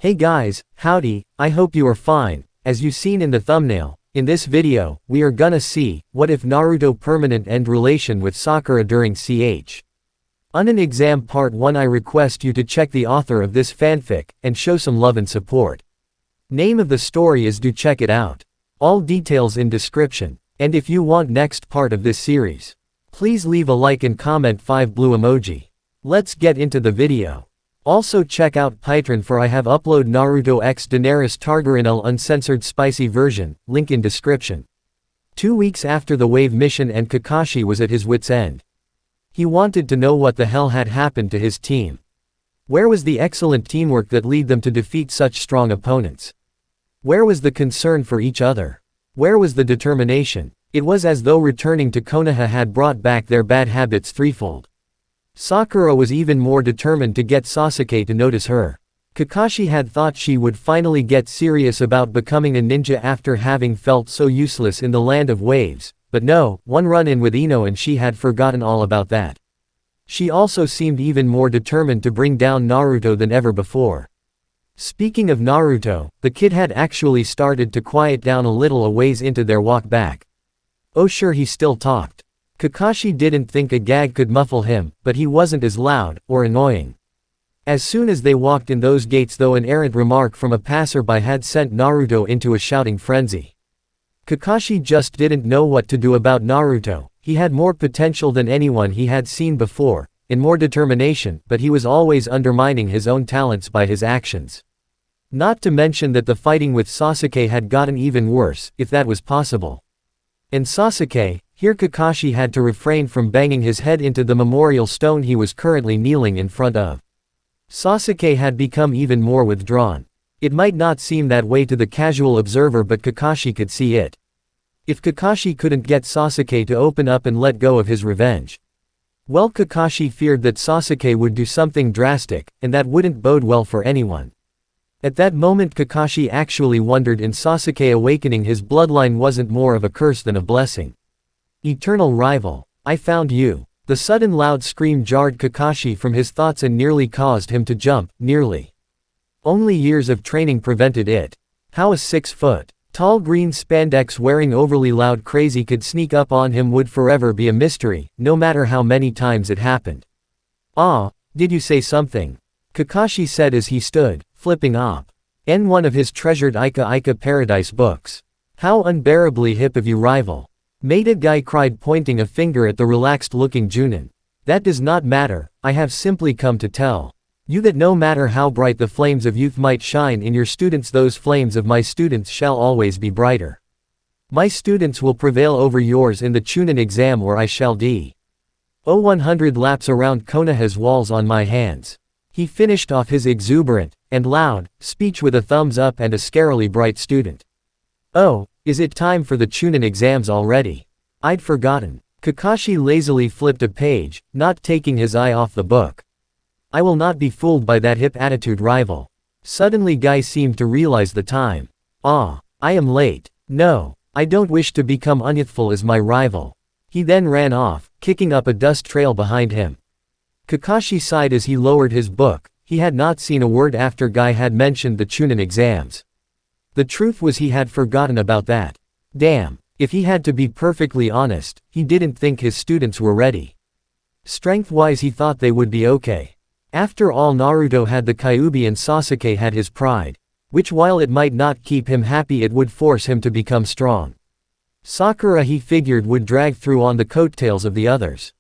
Hey guys, howdy, I hope you are fine. As you seen in the thumbnail, in this video, we are gonna see, what if Naruto permanent end relation with Sakura during CH. On an exam part 1 I request you to check the author of this fanfic, and show some love and support. Name of the story is do check it out. All details in description. And if you want next part of this series, please leave a like and comment 5 blue emoji. Let's get into the video. Also check out Patreon for I have upload Naruto X Daenerys Targaryen uncensored spicy version, link in description. 2 weeks after the wave mission and Kakashi was at his wit's end. He wanted to know what the hell had happened to his team. Where was the excellent teamwork that led them to defeat such strong opponents? Where was the concern for each other? Where was the determination? It was as though returning to Konoha had brought back their bad habits threefold. Sakura was even more determined to get Sasuke to notice her. Kakashi had thought she would finally get serious about becoming a ninja after having felt so useless in the land of waves, but no, one run-in with Ino and she had forgotten all about that. She also seemed even more determined to bring down Naruto than ever before. Speaking of Naruto, the kid had actually started to quiet down a little a ways into their walk back. Oh sure he still talked. Kakashi didn't think a gag could muffle him, but he wasn't as loud, or annoying. As soon as they walked in those gates though an errant remark from a passerby had sent Naruto into a shouting frenzy. Kakashi just didn't know what to do about Naruto. He had more potential than anyone he had seen before, and more determination, but he was always undermining his own talents by his actions. Not to mention that the fighting with Sasuke had gotten even worse, if that was possible. And Sasuke, here Kakashi had to refrain from banging his head into the memorial stone he was currently kneeling in front of. Sasuke had become even more withdrawn. It might not seem that way to the casual observer but Kakashi could see it. If Kakashi couldn't get Sasuke to open up and let go of his revenge, well, Kakashi feared that Sasuke would do something drastic, and that wouldn't bode well for anyone. At that moment Kakashi actually wondered in Sasuke awakening his bloodline wasn't more of a curse than a blessing. Eternal rival, I found you. The sudden loud scream jarred Kakashi from his thoughts and nearly caused him to jump, nearly. Only years of training prevented it. How a 6-foot, tall green spandex wearing overly loud crazy could sneak up on him would forever be a mystery, no matter how many times it happened. Ah, did you say something? Kakashi said as he stood, flipping op. One of his treasured Ika Paradise books. How unbearably hip of you, rival. Maida guy cried, pointing a finger at the relaxed-looking Chunin. That does not matter, I have simply come to tell you that no matter how bright the flames of youth might shine in your students, those flames of my students shall always be brighter. My students will prevail over yours in the Chunin exam or I shall do 100 laps around Konoha's walls on my hands. He finished off his exuberant, and loud, speech with a thumbs up and a scarily bright student. Oh, is it time for the Chunin exams already? I'd forgotten. Kakashi lazily flipped a page, not taking his eye off the book. I will not be fooled by that hip attitude, rival. Suddenly Guy seemed to realize the time. Ah, I am late. No, I don't wish to become unyouthful as my rival. He then ran off, kicking up a dust trail behind him. Kakashi sighed as he lowered his book. He had not seen a word after Guy had mentioned the Chunin exams. The truth was he had forgotten about that. Damn, if he had to be perfectly honest, he didn't think his students were ready. Strength-wise he thought they would be okay. After all, Naruto had the Kyuubi and Sasuke had his pride, which while it might not keep him happy it would force him to become strong. Sakura he figured would drag through on the coattails of the others.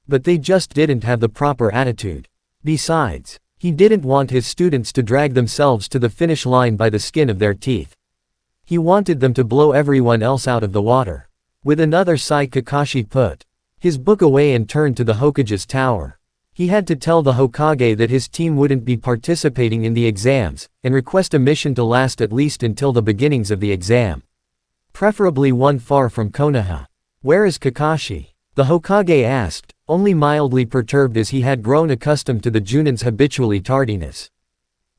But they just didn't have the proper attitude. Besides, he didn't want his students to drag themselves to the finish line by the skin of their teeth. He wanted them to blow everyone else out of the water. With another sigh Kakashi put his book away and turned to the Hokage's tower. He had to tell the Hokage that his team wouldn't be participating in the exams, and request a mission to last at least until the beginnings of the exam. Preferably one far from Konoha. Where is Kakashi? The Hokage asked, only mildly perturbed as he had grown accustomed to the Junin's habitually tardiness.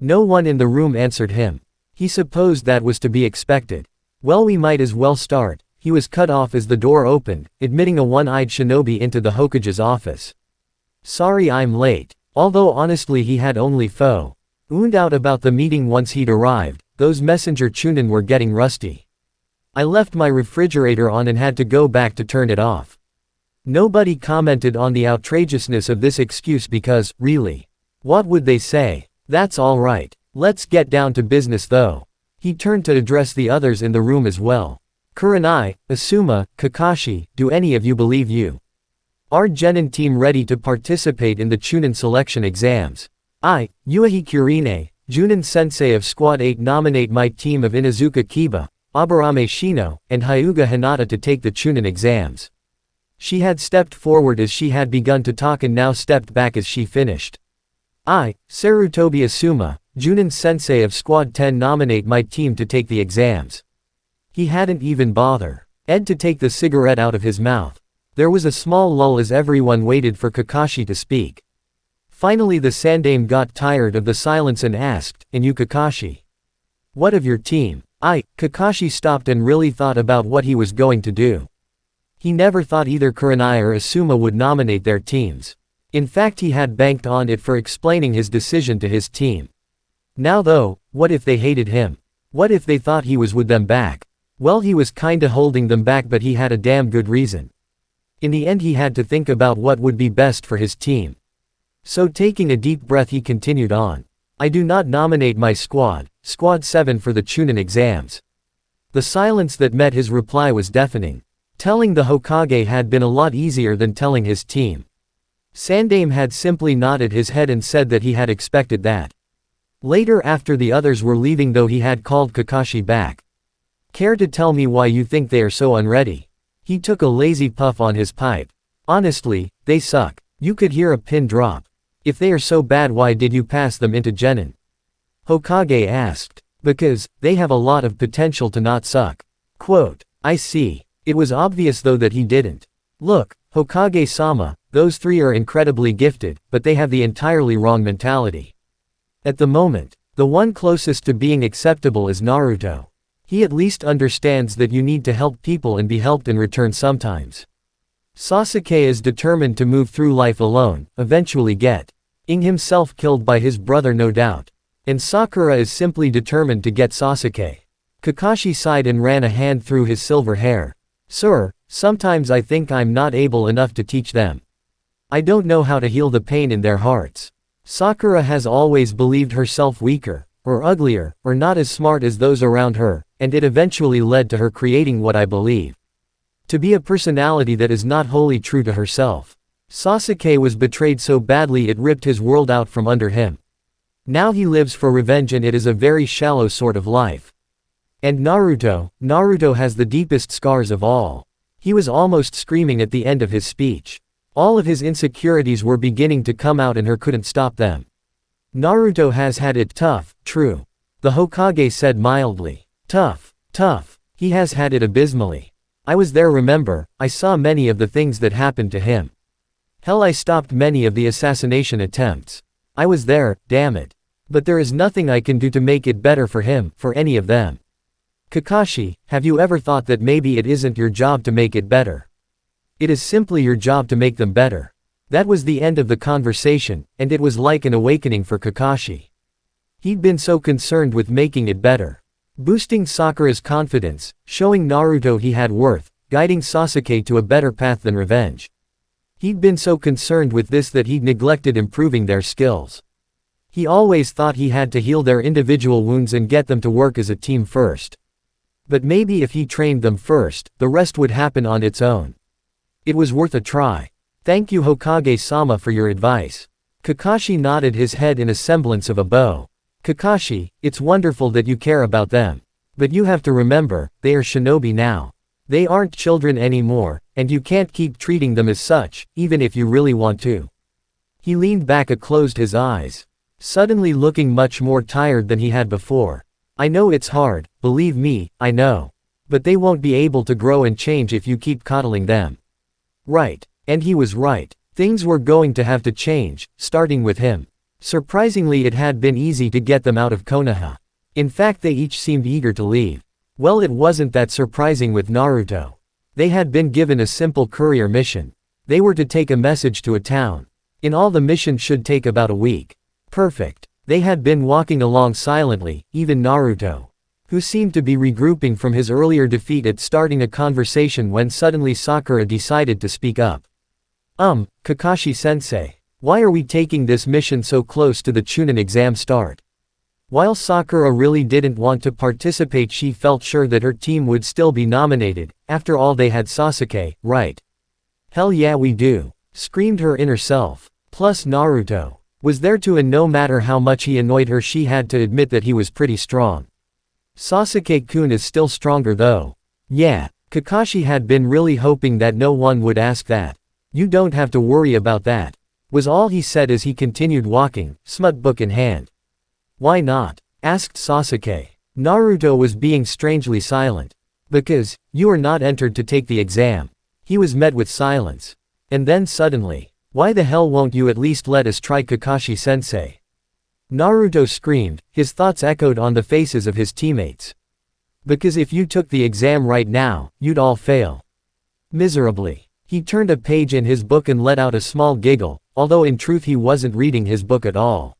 No one in the room answered him. He supposed that was to be expected. Well, we might as well start. He was cut off as the door opened, admitting a one-eyed shinobi into the Hokage's office. Sorry I'm late. Although honestly he had only Ooned out about the meeting once he'd arrived, those messenger chunin were getting rusty. I left my refrigerator on and had to go back to turn it off. Nobody commented on the outrageousness of this excuse because, really, what would they say? That's alright. Let's get down to business though. He turned to address the others in the room as well. Kurenai, Asuma, Kakashi, do any of you believe you? Our Genin team ready to participate in the Chunin selection exams. I, Yuahi Kurine, Junin Sensei of Squad 8 nominate my team of Inazuka Kiba, Aburame Shino, and Hyuga Hinata to take the Chunin exams. She had stepped forward as she had begun to talk and now stepped back as she finished. I, Sarutobi Asuma, Junin Sensei of Squad 10 nominate my team to take the exams. He hadn't even bothered to take the cigarette out of his mouth. There was a small lull as everyone waited for Kakashi to speak. Finally the Sandame got tired of the silence and asked, "And you Kakashi? What of your team?" Kakashi stopped and really thought about what he was going to do. He never thought either Kurenai or Asuma would nominate their teams. In fact he had banked on it for explaining his decision to his team. Now though, what if they hated him? What if they thought he was with them back? Well, he was kinda holding them back, but he had a damn good reason. In the end he had to think about what would be best for his team. So taking a deep breath he continued on. I do not nominate my squad, Squad 7 for the Chunin exams. The silence that met his reply was deafening. Telling the Hokage had been a lot easier than telling his team. Sandame had simply nodded his head and said that he had expected that. Later after the others were leaving though he had called Kakashi back. Care to tell me why you think they are so unready? He took a lazy puff on his pipe. Honestly, they suck. You could hear a pin drop. If they are so bad why did you pass them into Genin? Hokage asked. Because, they have a lot of potential to not suck. Quote, I see. It was obvious though that he didn't. Look, Hokage-sama, those three are incredibly gifted, but they have the entirely wrong mentality. At the moment, the one closest to being acceptable is Naruto. He at least understands that you need to help people and be helped in return sometimes. Sasuke is determined to move through life alone, eventually getting himself killed by his brother no doubt. And Sakura is simply determined to get Sasuke. Kakashi sighed and ran a hand through his silver hair. Sir, sometimes I think I'm not able enough to teach them. I don't know how to heal the pain in their hearts. Sakura has always believed herself weaker, or uglier, or not as smart as those around her, and it eventually led to her creating what I believe to be a personality that is not wholly true to herself. Sasuke was betrayed so badly it ripped his world out from under him. Now he lives for revenge and it is a very shallow sort of life. And Naruto has the deepest scars of all. He was almost screaming at the end of his speech. All of his insecurities were beginning to come out and her couldn't stop them. Naruto has had it tough, true. The Hokage said mildly. Tough. He has had it abysmally. I was there, remember, I saw many of the things that happened to him. Hell, I stopped many of the assassination attempts. I was there, damn it. But there is nothing I can do to make it better for him, for any of them. Kakashi, have you ever thought that maybe it isn't your job to make it better? It is simply your job to make them better. That was the end of the conversation, and it was like an awakening for Kakashi. He'd been so concerned with making it better. Boosting Sakura's confidence, showing Naruto he had worth, guiding Sasuke to a better path than revenge. He'd been so concerned with this that he'd neglected improving their skills. He always thought he had to heal their individual wounds and get them to work as a team first. But maybe if he trained them first, the rest would happen on its own. It was worth a try. Thank you Hokage-sama for your advice. Kakashi nodded his head in a semblance of a bow. Kakashi, it's wonderful that you care about them. But you have to remember, they are shinobi now. They aren't children anymore, and you can't keep treating them as such, even if you really want to. He leaned back and closed his eyes, suddenly looking much more tired than he had before. I know it's hard, believe me, I know. But they won't be able to grow and change if you keep coddling them. Right. And he was right. Things were going to have to change, starting with him. Surprisingly, it had been easy to get them out of Konoha. In fact, they each seemed eager to leave. Well, it wasn't that surprising with Naruto. They had been given a simple courier mission. They were to take a message to a town. In all, the mission should take about a week. Perfect. They had been walking along silently, even Naruto, who seemed to be regrouping from his earlier defeat at starting a conversation when suddenly Sakura decided to speak up. Kakashi-sensei, why are we taking this mission so close to the chunin exam start? While Sakura really didn't want to participate, she felt sure that her team would still be nominated. After all, they had Sasuke, right? Hell yeah we do, screamed her inner self. Plus Naruto was there too, and no matter how much he annoyed her, she had to admit that he was pretty strong. Sasuke-kun is still stronger though. Yeah, Kakashi had been really hoping that no one would ask that. You don't have to worry about that, was all he said as he continued walking, smut book in hand. Why not? Asked Sasuke. Naruto was being strangely silent. Because, you are not entered to take the exam. He was met with silence. And then suddenly, why the hell won't you at least let us try, Kakashi-sensei? Naruto screamed, his thoughts echoed on the faces of his teammates. Because if you took the exam right now, you'd all fail. Miserably. He turned a page in his book and let out a small giggle, although in truth he wasn't reading his book at all.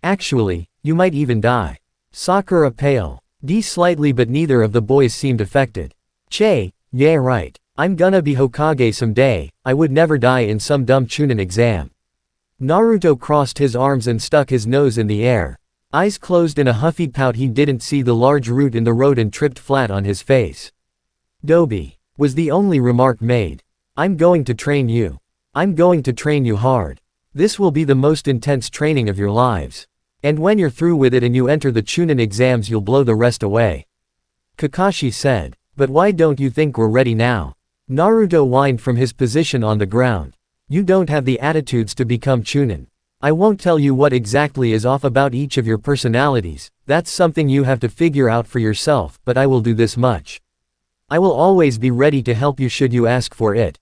Actually, you might even die. Sakura pale. D slightly, but neither of the boys seemed affected. Che, yeah right. I'm gonna be Hokage someday. I would never die in some dumb chunin exam. Naruto crossed his arms and stuck his nose in the air. Eyes closed in a huffy pout, he didn't see the large root in the road and tripped flat on his face. Dobi, was the only remark made. I'm going to train you. I'm going to train you hard. This will be the most intense training of your lives. And when you're through with it and you enter the chunin exams, you'll blow the rest away. Kakashi said. But why don't you think we're ready now? Naruto whined from his position on the ground. You don't have the attitudes to become chunin. I won't tell you what exactly is off about each of your personalities, that's something you have to figure out for yourself, but I will do this much. I will always be ready to help you should you ask for it.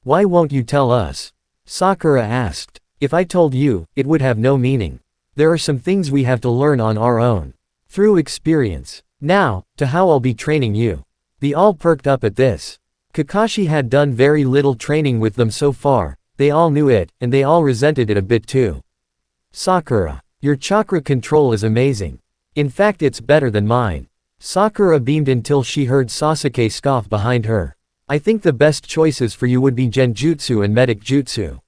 Why won't you tell us? Sakura asked. If I told you, it would have no meaning. There are some things we have to learn on our own. Through experience. Now, to how I'll be training you. They all perked up at this. Kakashi had done very little training with them so far, they all knew it, and they all resented it a bit too. Sakura, your chakra control is amazing. In fact, it's better than mine. Sakura beamed until she heard Sasuke scoff behind her. I think the best choices for you would be Genjutsu and Medic Jutsu.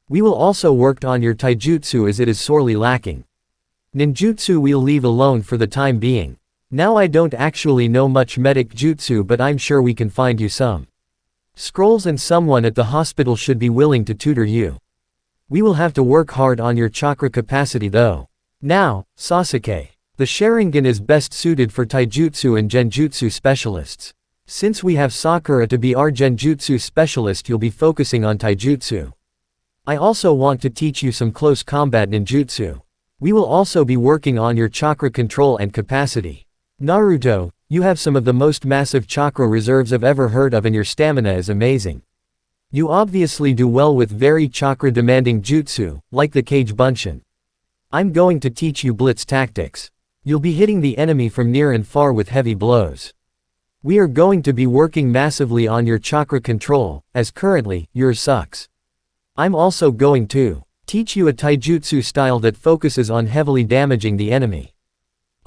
We will also work on your Taijutsu as it is sorely lacking. Ninjutsu we'll leave alone for the time being. Now I don't actually know much Medic Jutsu, but I'm sure we can find you some scrolls, and someone at the hospital should be willing to tutor you. We will have to work hard on your chakra capacity though. Now, Sasuke. The Sharingan is best suited for Taijutsu and Genjutsu specialists. Since we have Sakura to be our Genjutsu specialist, you'll be focusing on Taijutsu. I also want to teach you some close combat ninjutsu. We will also be working on your chakra control and capacity. Naruto, you have some of the most massive chakra reserves I've ever heard of, and your stamina is amazing. You obviously do well with very chakra demanding jutsu, like the Kage Bunshin. I'm going to teach you blitz tactics. You'll be hitting the enemy from near and far with heavy blows. We are going to be working massively on your chakra control, as currently, yours sucks. I'm also going to teach you a taijutsu style that focuses on heavily damaging the enemy.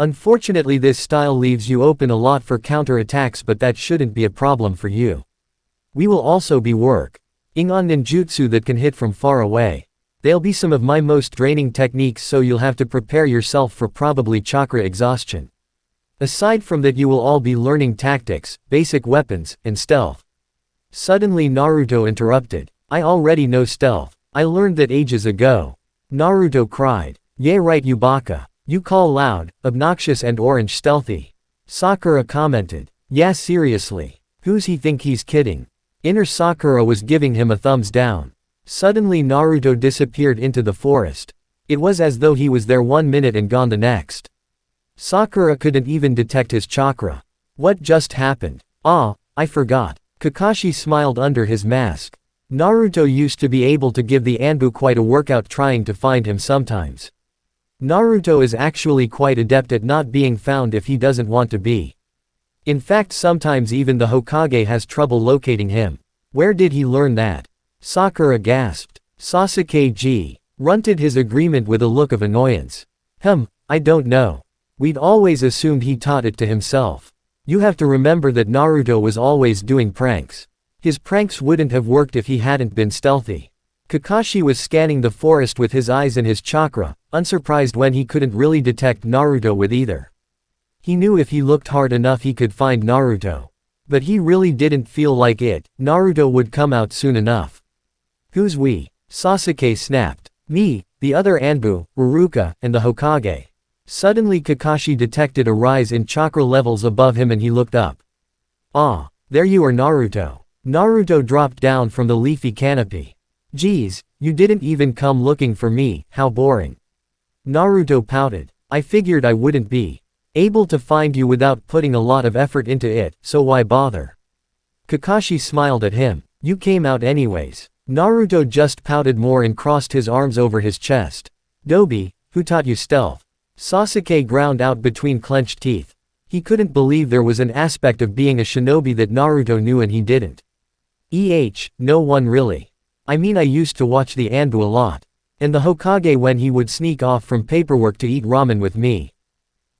Unfortunately, this style leaves you open a lot for counter-attacks, but that shouldn't be a problem for you. We will also be working on ninjutsu that can hit from far away. They'll be some of my most draining techniques, so you'll have to prepare yourself for probably chakra exhaustion. Aside from that, you will all be learning tactics, basic weapons, and stealth. Suddenly Naruto interrupted. I already know stealth. I learned that ages ago. Naruto cried. Yeah right, you baka. You call loud, obnoxious and orange stealthy. Sakura commented. Yeah seriously. Who's he think he's kidding? Inner Sakura was giving him a thumbs down. Suddenly Naruto disappeared into the forest. It was as though he was there 1 minute and gone the next. Sakura couldn't even detect his chakra. What just happened? Ah, I forgot. Kakashi smiled under his mask. Naruto used to be able to give the Anbu quite a workout trying to find him sometimes. Naruto is actually quite adept at not being found if he doesn't want to be. In fact, sometimes even the Hokage has trouble locating him. Where did he learn that? Sakura gasped. Sasuke grunted his agreement with a look of annoyance. I don't know. We'd always assumed he taught it to himself. You have to remember that Naruto was always doing pranks. His pranks wouldn't have worked if he hadn't been stealthy. Kakashi was scanning the forest with his eyes and his chakra, unsurprised when he couldn't really detect Naruto with either. He knew if he looked hard enough he could find Naruto. But he really didn't feel like it. Naruto would come out soon enough. Who's we? Sasuke snapped. Me, the other Anbu, Ruruka, and the Hokage. Suddenly Kakashi detected a rise in chakra levels above him and he looked up. Ah, there you are Naruto. Naruto dropped down from the leafy canopy. Geez, you didn't even come looking for me, how boring. Naruto pouted. I figured I wouldn't be able to find you without putting a lot of effort into it, so why bother? Kakashi smiled at him. You came out anyways. Naruto just pouted more and crossed his arms over his chest. Dobi, who taught you stealth? Sasuke ground out between clenched teeth. He couldn't believe there was an aspect of being a shinobi that Naruto knew and he didn't. No one really. I mean I used to watch the Anbu a lot. And the Hokage when he would sneak off from paperwork to eat ramen with me.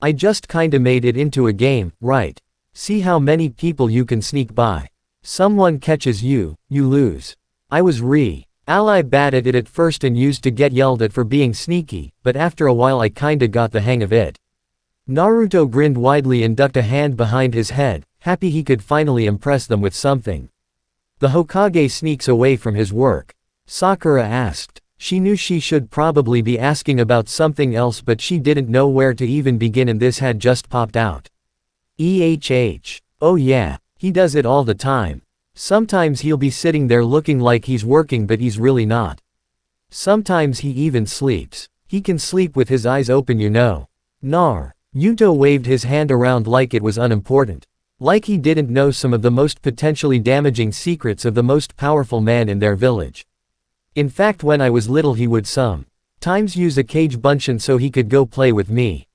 I just kinda made it into a game, right? See how many people you can sneak by. Someone catches you, you lose. I was ally bad at it at first and used to get yelled at for being sneaky, but after a while I kinda got the hang of it. Naruto grinned widely and ducked a hand behind his head, happy he could finally impress them with something. The Hokage sneaks away from his work. Sakura asked. She knew she should probably be asking about something else but she didn't know where to even begin and this had just popped out. Oh yeah, he does it all the time. Sometimes he'll be sitting there looking like he's working but he's really not. Sometimes he even sleeps. He can sleep with his eyes open you know. Yuto waved his hand around like it was unimportant. Like he didn't know some of the most potentially damaging secrets of the most powerful man in their village. In fact when I was little he would sometimes use a cage bunshin so he could go play with me.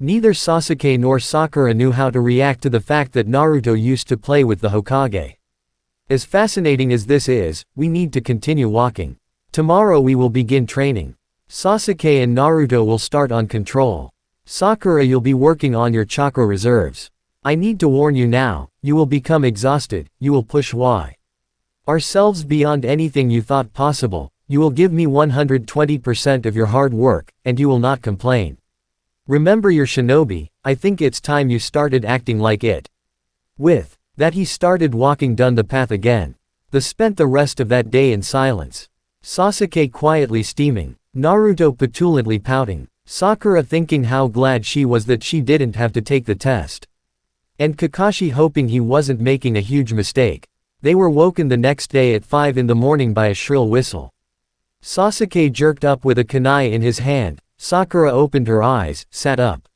Neither Sasuke nor Sakura knew how to react to the fact that Naruto used to play with the Hokage. As fascinating as this is, we need to continue walking. Tomorrow we will begin training. Sasuke and Naruto will start on control. Sakura you'll be working on your chakra reserves. I need to warn you now, you will become exhausted, you will push ourselves beyond anything you thought possible, you will give me 120% of your hard work, and you will not complain. Remember your shinobi, I think it's time you started acting like it. With that he started walking down the path again. They spent the rest of that day in silence. Sasuke quietly steaming, Naruto petulantly pouting, Sakura thinking how glad she was that she didn't have to take the test. And Kakashi hoping he wasn't making a huge mistake. They were woken the next day at 5 in the morning by a shrill whistle. Sasuke jerked up with a kunai in his hand, Sakura opened her eyes, sat up.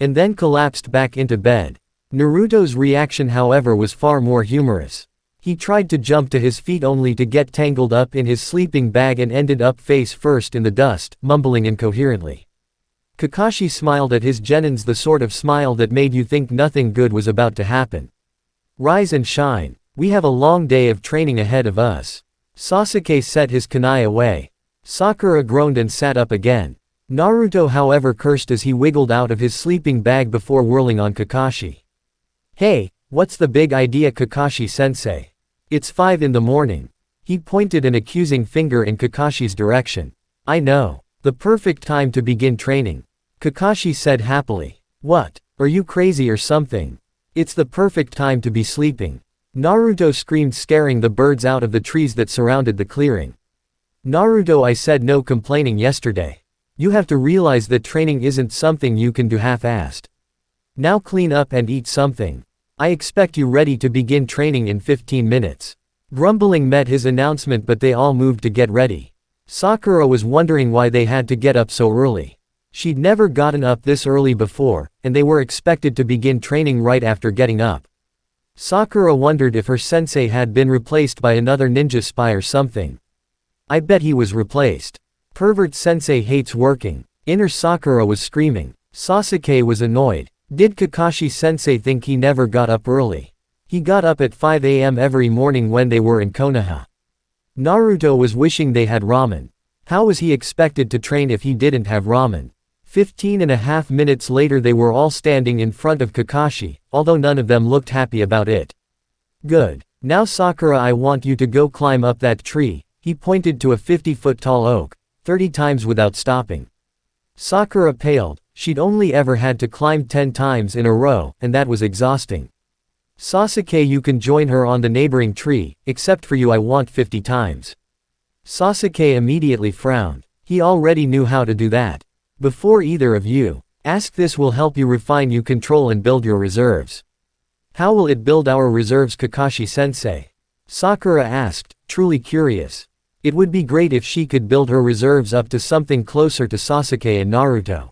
And then collapsed back into bed. Naruto's reaction however was far more humorous. He tried to jump to his feet only to get tangled up in his sleeping bag and ended up face first in the dust, mumbling incoherently. Kakashi smiled at his genins, the sort of smile that made you think nothing good was about to happen. Rise and shine. We have a long day of training ahead of us. Sasuke set his kunai away. Sakura groaned and sat up again. Naruto however cursed as he wiggled out of his sleeping bag before whirling on Kakashi. Hey, what's the big idea Kakashi-sensei? It's 5 in the morning. He pointed an accusing finger in Kakashi's direction. I know. The perfect time to begin training. Kakashi said happily. What? Are you crazy or something? It's the perfect time to be sleeping. Naruto screamed, scaring the birds out of the trees that surrounded the clearing. Naruto, I said no complaining yesterday. You have to realize that training isn't something you can do half-assed. Now clean up and eat something. I expect you ready to begin training in 15 minutes. Grumbling met his announcement but they all moved to get ready. Sakura was wondering why they had to get up so early. She'd never gotten up this early before, and they were expected to begin training right after getting up. Sakura wondered if her sensei had been replaced by another ninja spy or something. I bet he was replaced. Pervert sensei hates working. Inner Sakura was screaming. Sasuke was annoyed. Did Kakashi sensei think he never got up early? He got up at 5 a.m. every morning when they were in Konoha. Naruto was wishing they had ramen. How was he expected to train if he didn't have ramen? 15.5 minutes later they were all standing in front of Kakashi, although none of them looked happy about it. Good. Now Sakura, I want you to go climb up that tree. He pointed to a 50-foot tall oak, 30 times without stopping. Sakura paled. She'd only ever had to climb 10 times in a row, and that was exhausting. Sasuke, you can join her on the neighboring tree, except for you I want 50 times. Sasuke immediately frowned. He already knew how to do that. Before either of you. Ask, this will help you refine you control and build your reserves. How will it build our reserves, Kakashi-sensei? Sakura asked, truly curious. It would be great if she could build her reserves up to something closer to Sasuke and Naruto.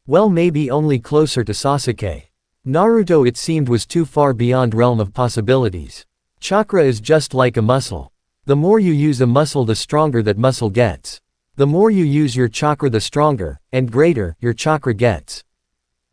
Well, maybe only closer to Sasuke. Naruto, it seemed, was too far beyond realm of possibilities. Chakra is just like a muscle. The more you use a muscle, the stronger that muscle gets. The more you use your chakra, the stronger and greater your chakra gets.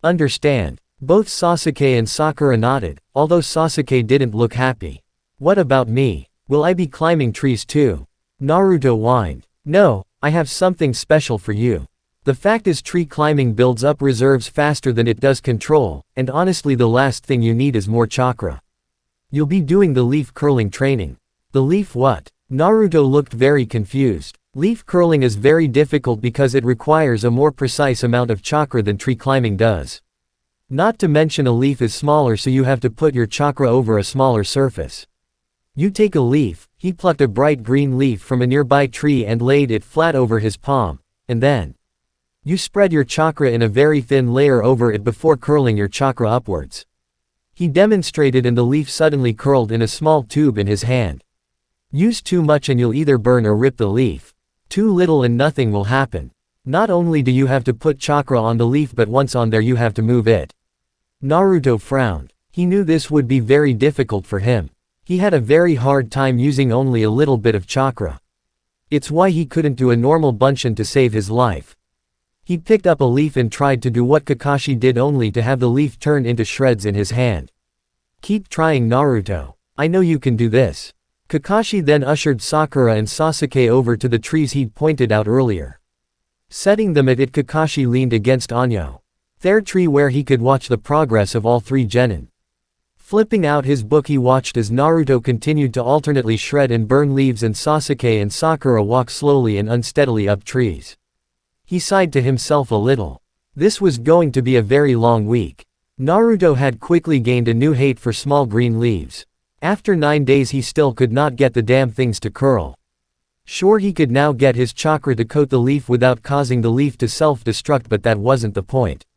Understand? Both Sasuke and Sakura nodded, although Sasuke didn't look happy. What about me? Will I be climbing trees too? Naruto whined. No, I have something special for you. The fact is, tree climbing builds up reserves faster than it does control, and honestly the last thing you need is more chakra. You'll be doing the leaf curling training. The leaf what? Naruto looked very confused. Leaf curling is very difficult because it requires a more precise amount of chakra than tree climbing does. Not to mention a leaf is smaller, so you have to put your chakra over a smaller surface. You take a leaf. He plucked a bright green leaf from a nearby tree and laid it flat over his palm, and then you spread your chakra in a very thin layer over it before curling your chakra upwards. He demonstrated, and the leaf suddenly curled in a small tube in his hand. Use too much and you'll either burn or rip the leaf. Too little and nothing will happen. Not only do you have to put chakra on the leaf, but once on there you have to move it. Naruto frowned. He knew this would be very difficult for him. He had a very hard time using only a little bit of chakra. It's why he couldn't do a normal bunshin to save his life. He picked up a leaf and tried to do what Kakashi did, only to have the leaf turn into shreds in his hand. Keep trying, Naruto. I know you can do this. Kakashi then ushered Sakura and Sasuke over to the trees he'd pointed out earlier. Setting them at it, Kakashi leaned against Anyo. Their tree where he could watch the progress of all three genin. Flipping out his book, he watched as Naruto continued to alternately shred and burn leaves, and Sasuke and Sakura walk slowly and unsteadily up trees. He sighed to himself a little. This was going to be a very long week. Naruto had quickly gained a new hate for small green leaves. After 9 days he still could not get the damn things to curl. Sure, he could now get his chakra to coat the leaf without causing the leaf to self-destruct, but that wasn't the point.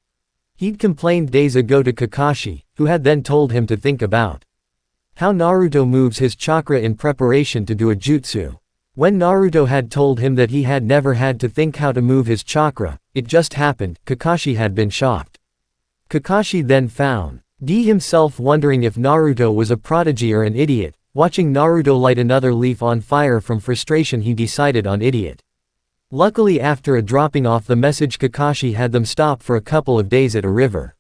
He'd complained days ago to Kakashi, who had then told him to think about how Naruto moves his chakra in preparation to do a jutsu. When Naruto had told him that he had never had to think how to move his chakra, it just happened, Kakashi had been shocked. Kakashi then found himself wondering if Naruto was a prodigy or an idiot. Watching Naruto light another leaf on fire from frustration, he decided on idiot. Luckily, after a dropping off the message, Kakashi had them stop for a couple of days at a river.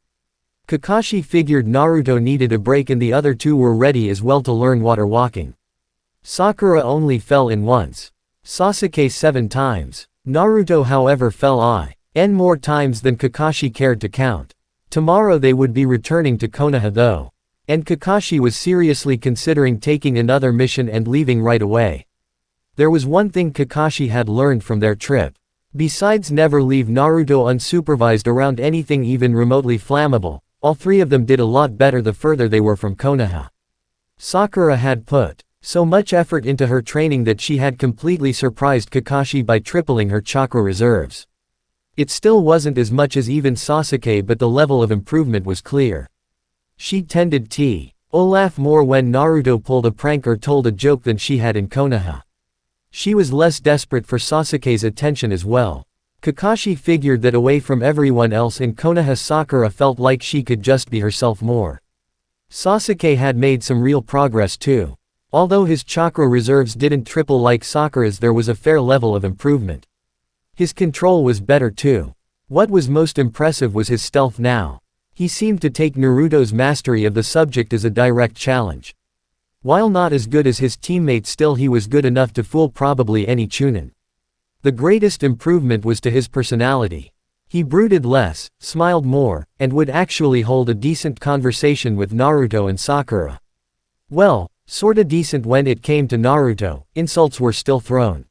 Kakashi figured Naruto needed a break and the other two were ready as well to learn water walking. Sakura only fell in once. Sasuke 7 times. Naruto, however, fell n more times than Kakashi cared to count. Tomorrow they would be returning to Konoha though. And Kakashi was seriously considering taking another mission and leaving right away. There was one thing Kakashi had learned from their trip. Besides never leave Naruto unsupervised around anything even remotely flammable, all three of them did a lot better the further they were from Konoha. Sakura had put so much effort into her training that she had completely surprised Kakashi by tripling her chakra reserves. It still wasn't as much as even Sasuke, but the level of improvement was clear. She tended to laugh more when Naruto pulled a prank or told a joke than she had in Konoha. She was less desperate for Sasuke's attention as well. Kakashi figured that away from everyone else in Konoha, Sakura felt like she could just be herself more. Sasuke had made some real progress too. Although his chakra reserves didn't triple like Sakura's, there was a fair level of improvement. His control was better too. What was most impressive was his stealth now. He seemed to take Naruto's mastery of the subject as a direct challenge. While not as good as his teammates, still he was good enough to fool probably any chunin. The greatest improvement was to his personality. He brooded less, smiled more, and would actually hold a decent conversation with Naruto and Sakura. Well, sorta decent when it came to Naruto, insults were still thrown.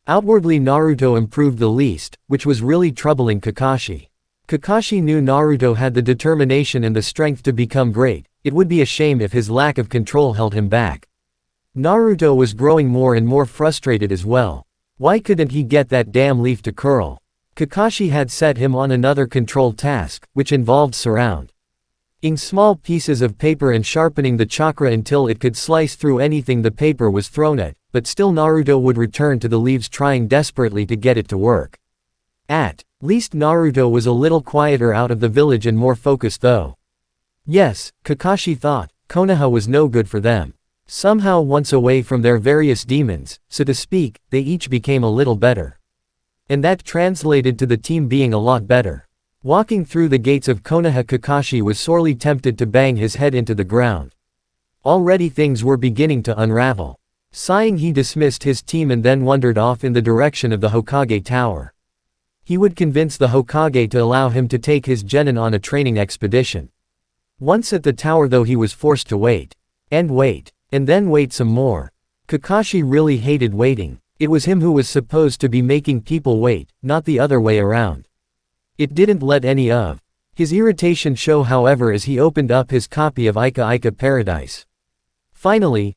Outwardly Naruto improved the least, which was really troubling Kakashi. Kakashi knew Naruto had the determination and the strength to become great, it would be a shame if his lack of control held him back. Naruto was growing more and more frustrated as well. Why couldn't he get that damn leaf to curl? Kakashi had set him on another control task, which involved surrounding small pieces of paper and sharpening the chakra until it could slice through anything the paper was thrown at, but still Naruto would return to the leaves trying desperately to get it to work. At least Naruto was a little quieter out of the village and more focused though. Yes, Kakashi thought, Konoha was no good for them. Somehow once away from their various demons, so to speak, they each became a little better. And that translated to the team being a lot better. Walking through the gates of Konoha, Kakashi was sorely tempted to bang his head into the ground. Already things were beginning to unravel. Sighing, he dismissed his team and then wandered off in the direction of the Hokage Tower. He would convince the Hokage to allow him to take his genin on a training expedition. Once at the tower though, he was forced to wait. And wait. And then wait some more. Kakashi really hated waiting. It was him who was supposed to be making people wait, not the other way around. It didn't let any of his irritation show, however, as he opened up his copy of Ika Ika Paradise. Finally,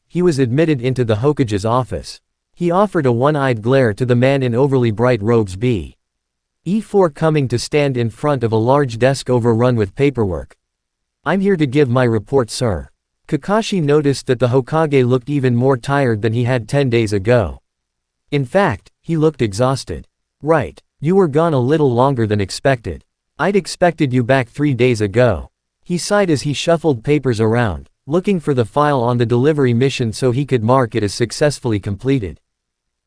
he was admitted into the Hokage's office. He offered a one-eyed glare to the man in overly bright robes before coming to stand in front of a large desk overrun with paperwork. "I'm here to give my report, sir." Kakashi noticed that the Hokage looked even more tired than he had 10 days ago. In fact, he looked exhausted. "Right. You were gone a little longer than expected. I'd expected you back 3 days ago." He sighed as he shuffled papers around, looking for the file on the delivery mission so he could mark it as successfully completed.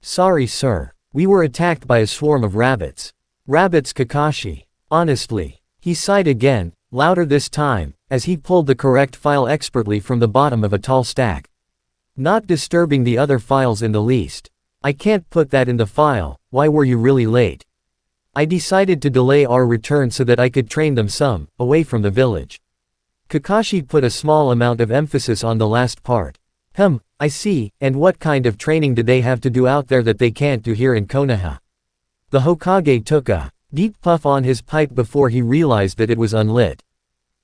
"Sorry, sir. We were attacked by a swarm of rabbits." "Rabbits, Kakashi. Honestly." He sighed again, louder this time, as he pulled the correct file expertly from the bottom of a tall stack. "Not disturbing the other files in the least. I can't put that in the file. Why were you really late?" "I decided to delay our return so that I could train them some, away from the village." Kakashi put a small amount of emphasis on the last part. I see, and what kind of training did they have to do out there that they can't do here in Konoha?" The Hokage took a deep puff on his pipe before he realized that it was unlit.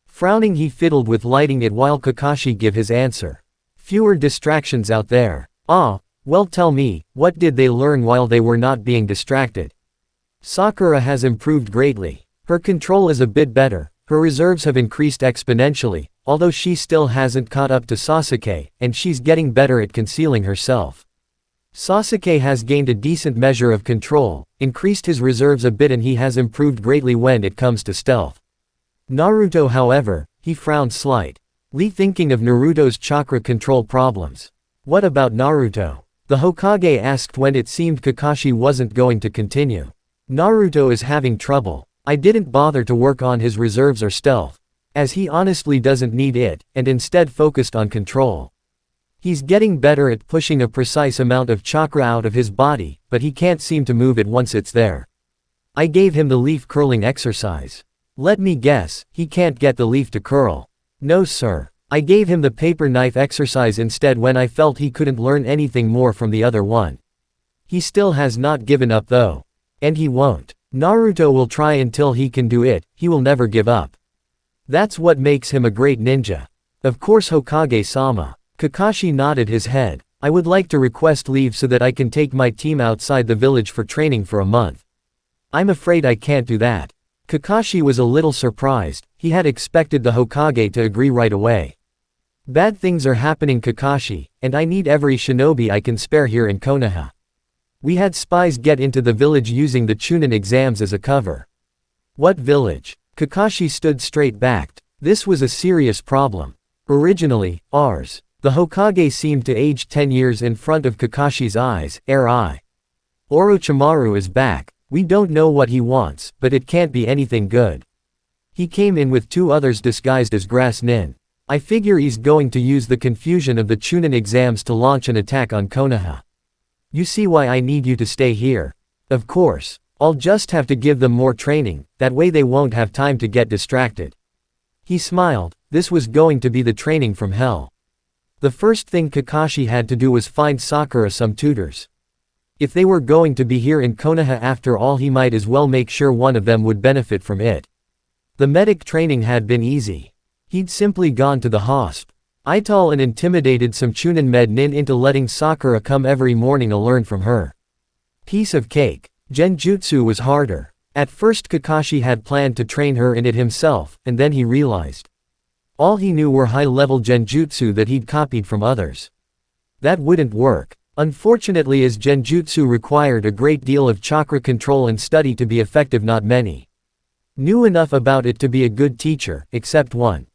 Frowning, he fiddled with lighting it while Kakashi gave his answer. "Fewer distractions out there." "Ah, well, tell me, what did they learn while they were not being distracted?" "Sakura has improved greatly. Her control is a bit better, her reserves have increased exponentially, although she still hasn't caught up to Sasuke, and she's getting better at concealing herself. Sasuke has gained a decent measure of control, increased his reserves a bit, and he has improved greatly when it comes to stealth. Naruto, however," he frowned slightly, thinking of Naruto's chakra control problems. "What about Naruto?" the Hokage asked when it seemed Kakashi wasn't going to continue. "Naruto is having trouble. I didn't bother to work on his reserves or stealth, as he honestly doesn't need it, and instead focused on control. He's getting better at pushing a precise amount of chakra out of his body, but he can't seem to move it once it's there. I gave him the leaf curling exercise. Let me guess, he can't get the leaf to curl." "No, sir. I gave him the paper knife exercise instead when I felt he couldn't learn anything more from the other one. He still has not given up though. And he won't. Naruto will try until he can do it, he will never give up. That's what makes him a great ninja." "Of course, Hokage-sama." Kakashi nodded his head. "I would like to request leave so that I can take my team outside the village for training for a month." "I'm afraid I can't do that." Kakashi was a little surprised, he had expected the Hokage to agree right away. "Bad things are happening, Kakashi, and I need every shinobi I can spare here in Konoha. We had spies get into the village using the chunin exams as a cover." "What village?" Kakashi stood straight-backed. This was a serious problem. "Originally, ours." The Hokage seemed to age 10 years in front of Kakashi's eyes. "Orochimaru is back. We don't know what he wants, but it can't be anything good. He came in with 2 others disguised as grass nin. I figure he's going to use the confusion of the chunin exams to launch an attack on Konoha. You see why I need you to stay here?" "Of course." I'll just have to give them more training, that way they won't have time to get distracted. He smiled, this was going to be the training from hell. The first thing Kakashi had to do was find Sakura some tutors. If they were going to be here in Konoha after all, he might as well make sure one of them would benefit from it. The medic training had been easy. He'd simply gone to the hospital and intimidated some chunin med nin into letting Sakura come every morning to learn from her. Piece of cake. Genjutsu was harder. At first Kakashi had planned to train her in it himself, and then he realized. All he knew were high-level genjutsu that he'd copied from others. That wouldn't work. Unfortunately, as genjutsu required a great deal of chakra control and study to be effective, not many knew enough about it to be a good teacher, except one.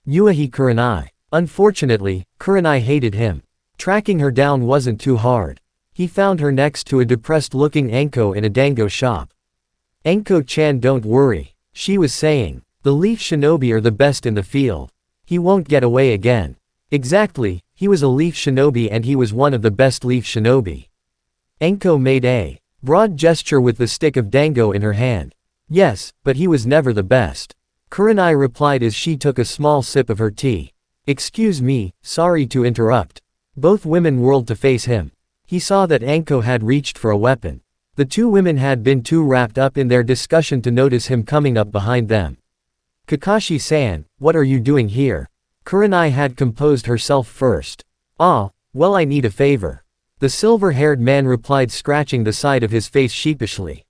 Yuichi Kurenai. Unfortunately, Kurenai hated him. Tracking her down wasn't too hard. He found her next to a depressed-looking Anko in a dango shop. "Anko-chan, don't worry," she was saying. "The Leaf Shinobi are the best in the field. He won't get away again." Exactly, he was a Leaf Shinobi and he was one of the best Leaf Shinobi. Anko made a broad gesture with the stick of dango in her hand. "Yes, but he was never the best," Kurenai replied as she took a small sip of her tea. "Excuse me, sorry to interrupt." Both women whirled to face him. He saw that Anko had reached for a weapon. The two women had been too wrapped up in their discussion to notice him coming up behind them. "Kakashi-san, what are you doing here?" Kurenai had composed herself first. "Ah, well, I need a favor," the silver-haired man replied, scratching the side of his face sheepishly.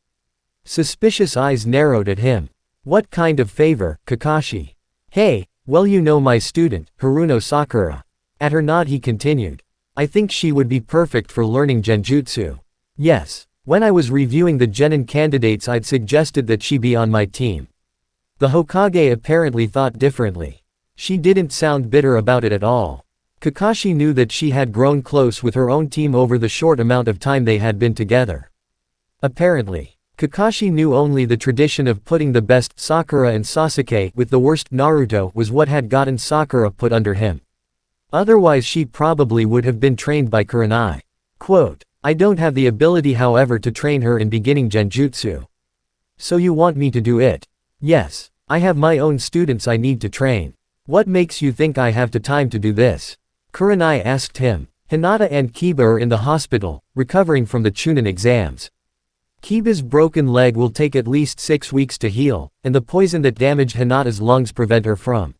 Suspicious eyes narrowed at him. "What kind of favor, Kakashi?" "Hey, well, you know my student, Haruno Sakura." At her nod he continued. "I think she would be perfect for learning genjutsu. Yes, when I was reviewing the genin candidates I'd suggested that she be on my team." The Hokage apparently thought differently. She didn't sound bitter about it at all. Kakashi knew that she had grown close with her own team over the short amount of time they had been together. Apparently, Kakashi knew only the tradition of putting the best Sakura and Sasuke with the worst Naruto was what had gotten Sakura put under him. Otherwise she probably would have been trained by Kurenai. Quote, "I don't have the ability however to train her in beginning genjutsu." "So you want me to do it?" "Yes, I have my own students I need to train." "What makes you think I have the time to do this?" Kurenai asked him. "Hinata and Kiba are in the hospital, recovering from the chunin exams. Kiba's broken leg will take at least 6 weeks to heal, and the poison that damaged Hinata's lungs prevent her from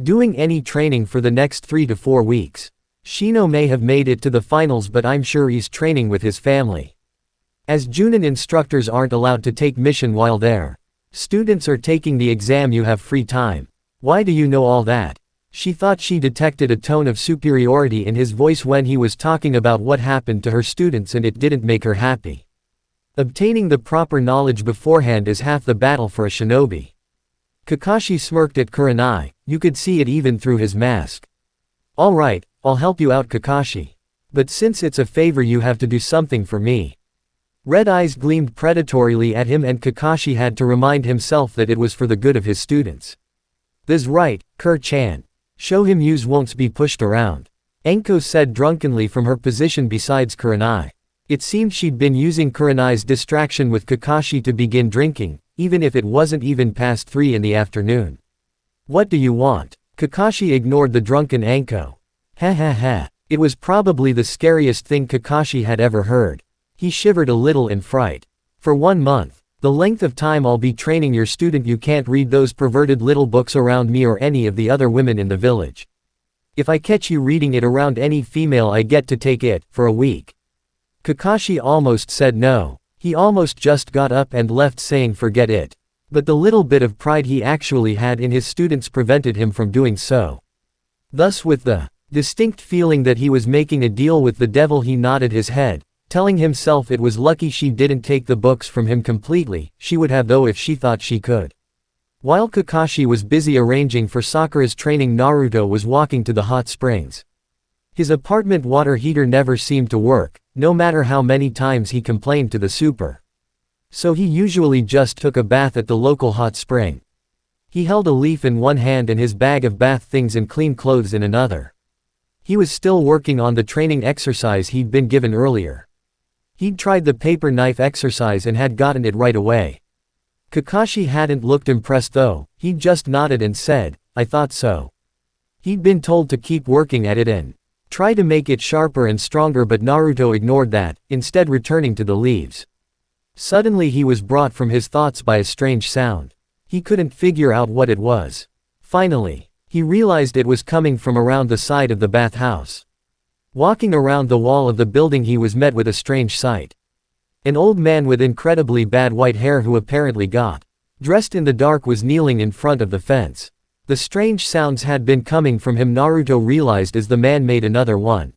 doing any training for the next 3 to 4 weeks. Shino may have made it to the finals, but I'm sure he's training with his family. As Junin instructors aren't allowed to take mission while their students are taking the exam, you have free time. Why do you know all that?" She thought she detected a tone of superiority in his voice when he was talking about what happened to her students, and it didn't make her happy. Obtaining the proper knowledge beforehand is half the battle for a shinobi. Kakashi smirked at Kurenai, you could see it even through his mask. "Alright, I'll help you out, Kakashi. But since it's a favor, you have to do something for me." Red eyes gleamed predatorily at him and Kakashi had to remind himself that it was for the good of his students. "That's right, Kur-chan. Show him yous won't be pushed around," Anko said drunkenly from her position besides Kurenai. It seemed she'd been using Kurenai's distraction with Kakashi to begin drinking, even if it wasn't even past 3 in the afternoon. "What do you want?" Kakashi ignored the drunken Anko. Ha ha ha. It was probably the scariest thing Kakashi had ever heard. He shivered a little in fright. "For 1 month. The length of time I'll be training your student, you can't read those perverted little books around me or any of the other women in the village. If I catch you reading it around any female, I get to take it, for a week." Kakashi almost said no. He almost just got up and left saying forget it. But the little bit of pride he actually had in his students prevented him from doing so. Thus, with the distinct feeling that he was making a deal with the devil, he nodded his head, telling himself it was lucky she didn't take the books from him completely. She would have though if she thought she could. While Kakashi was busy arranging for Sakura's training, Naruto was walking to the hot springs. His apartment water heater never seemed to work, no matter how many times he complained to the super. So he usually just took a bath at the local hot spring. He held a leaf in one hand and his bag of bath things and clean clothes in another. He was still working on the training exercise he'd been given earlier. He'd tried the paper knife exercise and had gotten it right away. Kakashi hadn't looked impressed though, he'd just nodded and said, I thought so. He'd been told to keep working at it and try to make it sharper and stronger, but Naruto ignored that, instead returning to the leaves. Suddenly he was brought from his thoughts by a strange sound. He couldn't figure out what it was. Finally, he realized it was coming from around the side of the bathhouse. Walking around the wall of the building he was met with a strange sight. An old man with incredibly bad white hair who apparently got dressed in the dark was kneeling in front of the fence. The strange sounds had been coming from him, Naruto realized as the man made another one.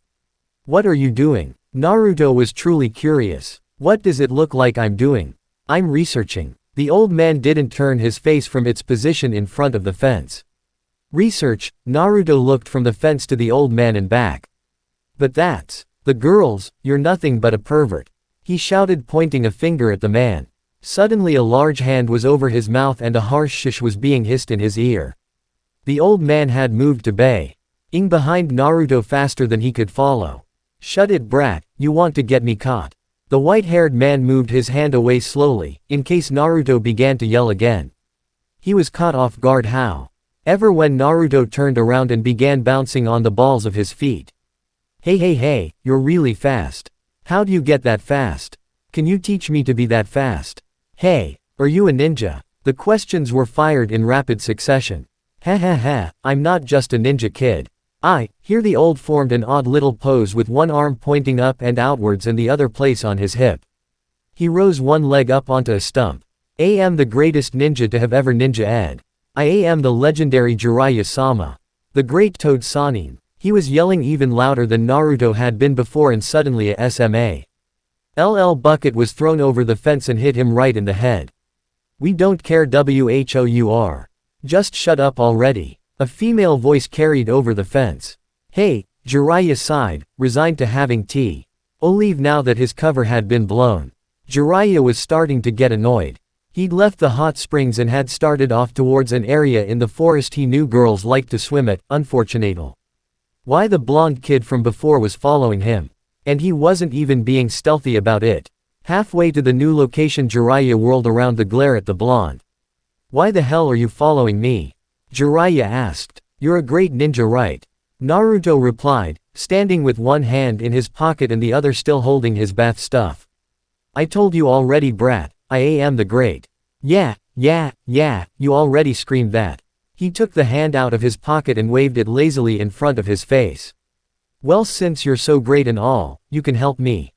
What are you doing? Naruto was truly curious. What does it look like I'm doing? I'm researching. The old man didn't turn his face from its position in front of the fence. Research? Naruto looked from the fence to the old man and back. But that's the girls, you're nothing but a pervert. He shouted, pointing a finger at the man. Suddenly a large hand was over his mouth and a harsh shish was being hissed in his ear. The old man had moved to bay-ing behind Naruto faster than he could follow. Shut it, brat, you want to get me caught. The white-haired man moved his hand away slowly, in case Naruto began to yell again. He was caught off guard how ever when Naruto turned around and began bouncing on the balls of his feet. Hey, you're really fast. How do you get that fast? Can you teach me to be that fast? Hey, are you a ninja? The questions were fired in rapid succession. Ha, I'm not just a ninja kid. Here the old formed an odd little pose with one arm pointing up and outwards and the other place on his hip. He rose one leg up onto a stump. I am the greatest ninja to have ever ninja-ed. I am the legendary Jiraiya-sama. The great Toad Sanin. He was yelling even louder than Naruto had been before, and suddenly a SMA bucket was thrown over the fence and hit him right in the head. We don't care whour. Just shut up already. A female voice carried over the fence. Hey, Jiraiya sighed, resigned to having leave now that his cover had been blown. Jiraiya was starting to get annoyed. He'd left the hot springs and had started off towards an area in the forest he knew girls liked to swim at, unfortunately. Why the blonde kid from before was following him. And he wasn't even being stealthy about it. Halfway to the new location Jiraiya whirled around the glare at the blonde. Why the hell are you following me? Jiraiya asked. You're a great ninja, right? Naruto replied, standing with one hand in his pocket and the other still holding his bath stuff. I told you already, brat, I am the great. Yeah, you already screamed that. He took the hand out of his pocket and waved it lazily in front of his face. Well, since you're so great and all, you can help me.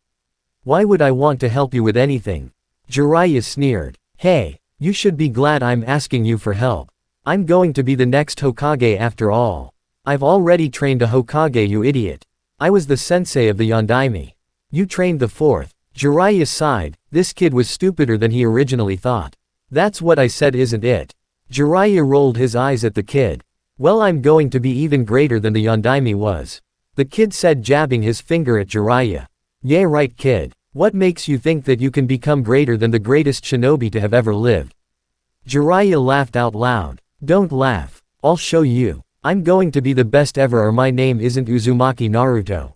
Why would I want to help you with anything? Jiraiya sneered. Hey, you should be glad I'm asking you for help. I'm going to be the next Hokage after all. I've already trained a Hokage, you idiot. I was the sensei of the Yondaime. You trained the fourth. Jiraiya sighed. This kid was stupider than he originally thought. That's what I said, isn't it? Jiraiya rolled his eyes at the kid. Well, I'm going to be even greater than the Yondaime was. The kid said, jabbing his finger at Jiraiya. Yeah, right, kid. What makes you think that you can become greater than the greatest shinobi to have ever lived? Jiraiya laughed out loud. Don't laugh. I'll show you. I'm going to be the best ever, or my name isn't Uzumaki Naruto.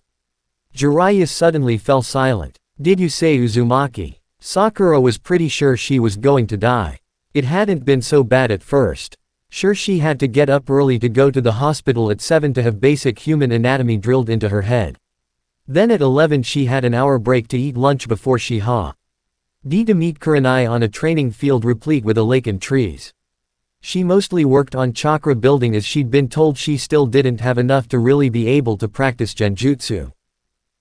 Jiraiya suddenly fell silent. Did you say Uzumaki? Sakura was pretty sure she was going to die. It hadn't been so bad at first. Sure, she had to get up early to go to the hospital at 7 to have basic human anatomy drilled into her head. Then at 11 she had an hour break to eat lunch before she had to meet Kurenai on a training field replete with a lake and trees. She mostly worked on chakra building as she'd been told she still didn't have enough to really be able to practice genjutsu.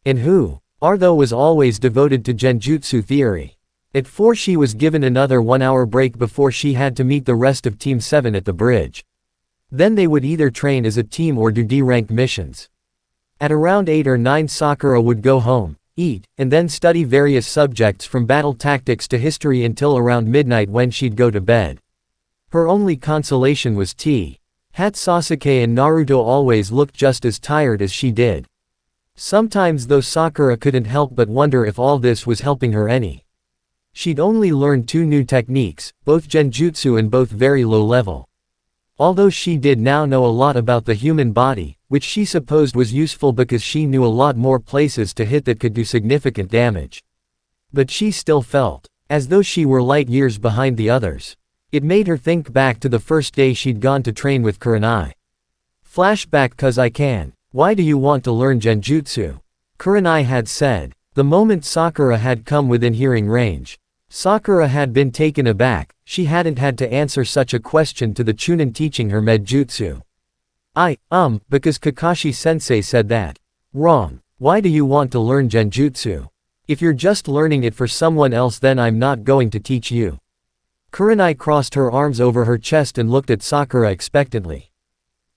And who? Artho was always devoted to genjutsu theory. At 4 she was given another 1-hour break before she had to meet the rest of Team 7 at the bridge. Then they would either train as a team or do D-rank missions. At around 8 or 9 Sakura would go home, eat, and then study various subjects from battle tactics to history until around midnight when she'd go to bed. Her only consolation was Sasuke and Naruto always looked just as tired as she did. Sometimes though Sakura couldn't help but wonder if all this was helping her any. She'd only learned 2 new techniques, both genjutsu and both very low level. Although she did now know a lot about the human body, which she supposed was useful because she knew a lot more places to hit that could do significant damage. But she still felt as though she were light years behind the others. It made her think back to the first day she'd gone to train with Kurenai. Flashback, "'Cause I can. Why do you want to learn genjutsu?" Kurenai had said. The moment Sakura had come within hearing range, Sakura had been taken aback. She hadn't had to answer such a question to the chunin teaching her medjutsu. Because Kakashi-sensei said that. Wrong. Why do you want to learn genjutsu? If you're just learning it for someone else, then I'm not going to teach you. Kurenai crossed her arms over her chest and looked at Sakura expectantly.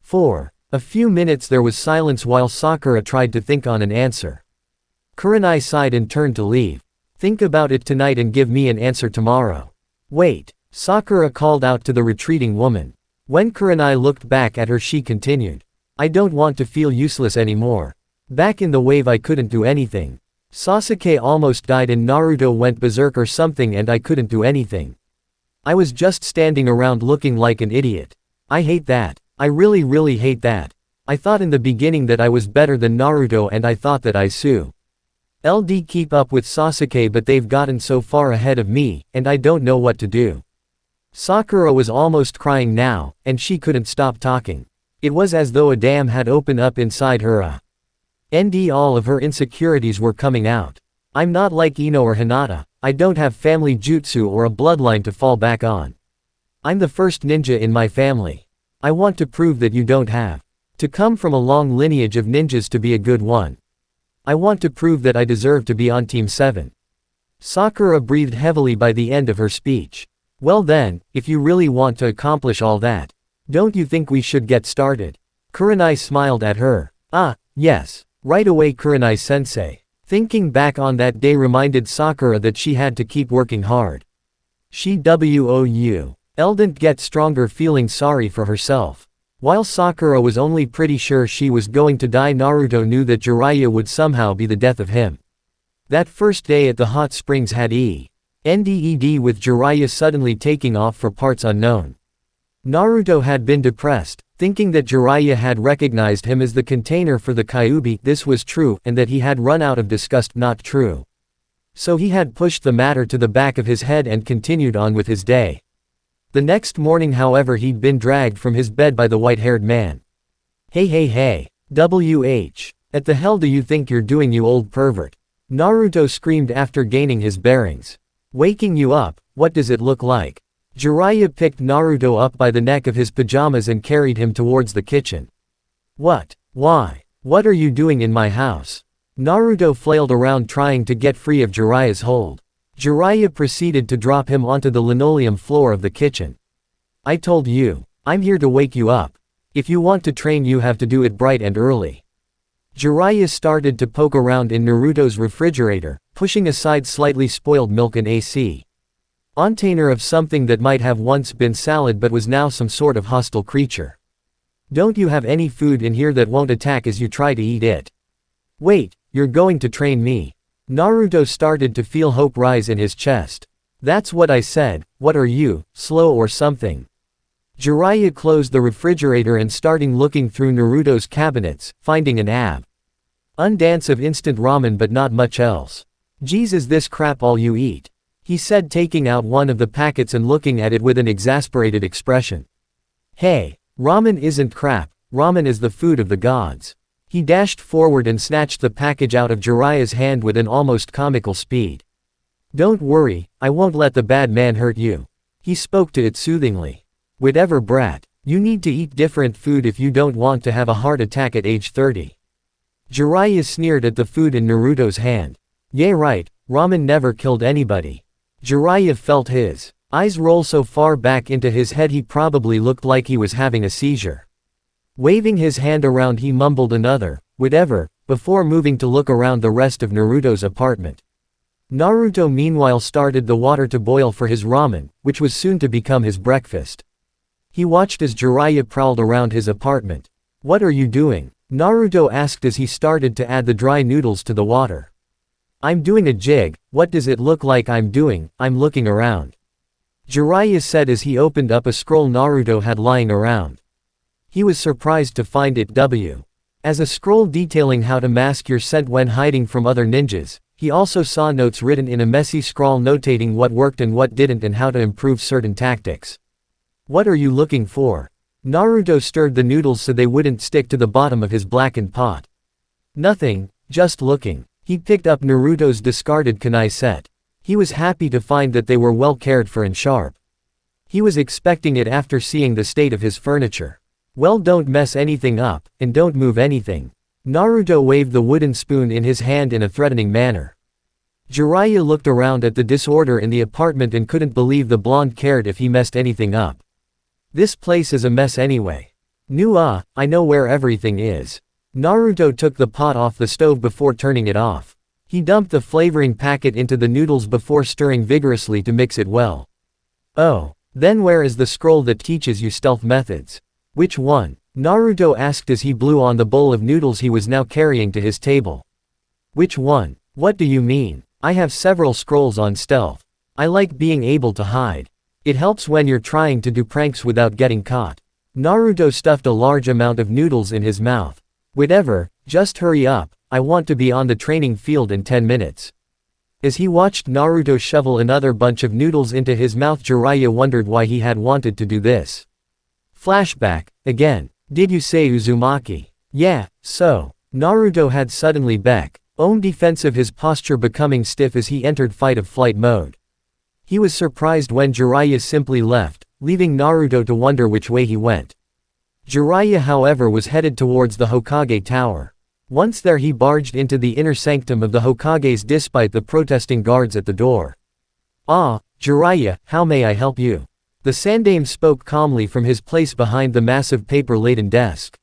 For a few minutes there was silence while Sakura tried to think on an answer. Kurenai sighed and turned to leave. "Think about it tonight and give me an answer tomorrow." "Wait," Sakura called out to the retreating woman. When Kurenai looked back at her, she continued. "I don't want to feel useless anymore. Back in the wave I couldn't do anything. Sasuke almost died and Naruto went berserk or something and I couldn't do anything. I was just standing around looking like an idiot. I hate that. I really hate that. I thought in the beginning that I was better than Naruto and I thought that LD keep up with Sasuke, but they've gotten so far ahead of me, and I don't know what to do." Sakura was almost crying now, and she couldn't stop talking. It was as though a dam had opened up inside her. All of her insecurities were coming out. "I'm not like Ino or Hinata. I don't have family jutsu or a bloodline to fall back on. I'm the first ninja in my family. I want to prove that you don't have to come from a long lineage of ninjas to be a good one. I want to prove that I deserve to be on Team 7. Sakura breathed heavily by the end of her speech. "Well then, if you really want to accomplish all that, don't you think we should get started?" Kurenai smiled at her. Yes. Right away, Kurenai-sensei." Thinking back on that day reminded Sakura that she had to keep working hard. She didn't get stronger, feeling sorry for herself. While Sakura was only pretty sure she was going to die, Naruto knew that Jiraiya would somehow be the death of him. That first day at the hot springs had ended with Jiraiya suddenly taking off for parts unknown. Naruto had been depressed, thinking that Jiraiya had recognized him as the container for the Kyuubi. This was true, and that he had run out of disgust. Not true. So he had pushed the matter to the back of his head and continued on with his day. The next morning, however, he'd been dragged from his bed by the white-haired man. Hey, WH. At the hell do you think you're doing, you old pervert?" Naruto screamed after gaining his bearings. "Waking you up? What does it look like?" Jiraiya picked Naruto up by the neck of his pajamas and carried him towards the kitchen. "What? Why? What are you doing in my house?" Naruto flailed around trying to get free of Jiraiya's hold. Jiraiya proceeded to drop him onto the linoleum floor of the kitchen. "I told you. I'm here to wake you up. If you want to train, you have to do it bright and early." Jiraiya started to poke around in Naruto's refrigerator, pushing aside slightly spoiled milk and AC. Container of something that might have once been salad but was now some sort of hostile creature. "Don't you have any food in here that won't attack as you try to eat it?" "Wait, you're going to train me?" Naruto started to feel hope rise in his chest. "That's what I said. What are you, slow or something?" Jiraiya closed the refrigerator and started looking through Naruto's cabinets, finding an abundance of instant ramen but not much else. "Geez, is this crap all you eat?" he said, taking out one of the packets and looking at it with an exasperated expression. "Hey, ramen isn't crap, ramen is the food of the gods." He dashed forward and snatched the package out of Jiraiya's hand with an almost comical speed. "Don't worry, I won't let the bad man hurt you." He spoke to it soothingly. "Whatever, brat. You need to eat different food if you don't want to have a heart attack at age 30. Jiraiya sneered at the food in Naruto's hand. "Yeah right, ramen never killed anybody." Jiraiya felt his eyes roll so far back into his head he probably looked like he was having a seizure. Waving his hand around, he mumbled another, "whatever," before moving to look around the rest of Naruto's apartment. Naruto meanwhile started the water to boil for his ramen, which was soon to become his breakfast. He watched as Jiraiya prowled around his apartment. "What are you doing?" Naruto asked as he started to add the dry noodles to the water. "I'm doing a jig. What does it look like I'm doing? I'm looking around," Jiraiya said as he opened up a scroll Naruto had lying around. He was surprised to find it as a scroll detailing how to mask your scent when hiding from other ninjas. He also saw notes written in a messy scrawl notating what worked and what didn't and how to improve certain tactics. What are you looking for? Naruto stirred the noodles so they wouldn't stick to the bottom of his blackened pot. Nothing, just looking. He picked up Naruto's discarded kunai set. He was happy to find that they were well cared for and sharp. He was expecting it after seeing the state of his furniture. Well, don't mess anything up, and don't move anything. Naruto waved the wooden spoon in his hand in a threatening manner. Jiraiya looked around at the disorder in the apartment and couldn't believe the blonde cared if he messed anything up. This place is a mess anyway. I know where everything is. Naruto took the pot off the stove before turning it off. He dumped the flavoring packet into the noodles before stirring vigorously to mix it well. Oh, then where is the scroll that teaches you stealth methods? Which one? Naruto asked as he blew on the bowl of noodles he was now carrying to his table. Which one? What do you mean? I have several scrolls on stealth. I like being able to hide. It helps when you're trying to do pranks without getting caught. Naruto stuffed a large amount of noodles in his mouth. Whatever, just hurry up, I want to be on the training field in 10 minutes. As he watched Naruto shovel another bunch of noodles into his mouth, Jiraiya wondered why he had wanted to do this. Flashback, again. Did you say Uzumaki? Yeah, so. Naruto had suddenly become defensive, his posture becoming stiff as he entered fight or flight mode. He was surprised when Jiraiya simply left, leaving Naruto to wonder which way he went. Jiraiya, however, was headed towards the Hokage Tower. Once there, he barged into the inner sanctum of the Hokages despite the protesting guards at the door. Ah, Jiraiya, how may I help you? The Sandaime spoke calmly from his place behind the massive paper-laden desk.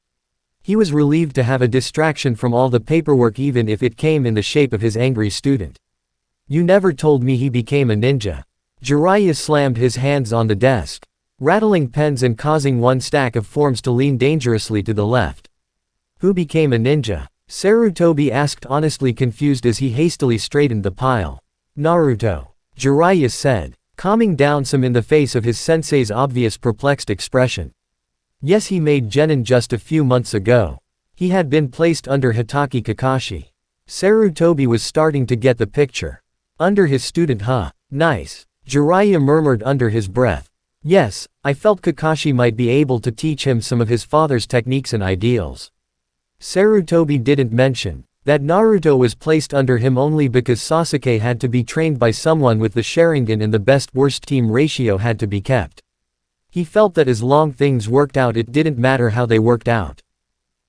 He was relieved to have a distraction from all the paperwork, even if it came in the shape of his angry student. You never told me he became a ninja. Jiraiya slammed his hands on the desk, rattling pens and causing one stack of forms to lean dangerously to the left. Who became a ninja? Sarutobi asked, honestly confused as he hastily straightened the pile. Naruto. Jiraiya said, calming down some in the face of his sensei's obvious perplexed expression. Yes, he made genin just a few months ago. He had been placed under Hitaki Kakashi. Sarutobi was starting to get the picture. Under his student, huh? Nice. Jiraiya murmured under his breath. Yes, I felt Kakashi might be able to teach him some of his father's techniques and ideals. Sarutobi didn't mention that Naruto was placed under him only because Sasuke had to be trained by someone with the Sharingan and the best-worst team ratio had to be kept. He felt that as long things worked out, it didn't matter how they worked out.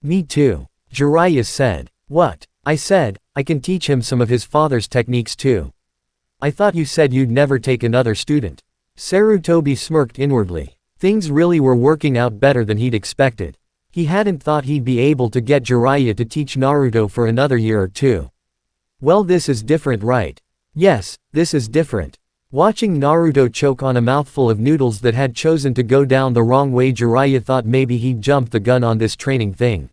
Me too. Jiraiya said. What? I said, I can teach him some of his father's techniques too. I thought you said you'd never take another student. Sarutobi smirked inwardly. Things really were working out better than he'd expected. He hadn't thought he'd be able to get Jiraiya to teach Naruto for another year or two. Well, this is different, right? Yes, this is different. Watching Naruto choke on a mouthful of noodles that had chosen to go down the wrong way, Jiraiya thought maybe he'd jumped the gun on this training thing.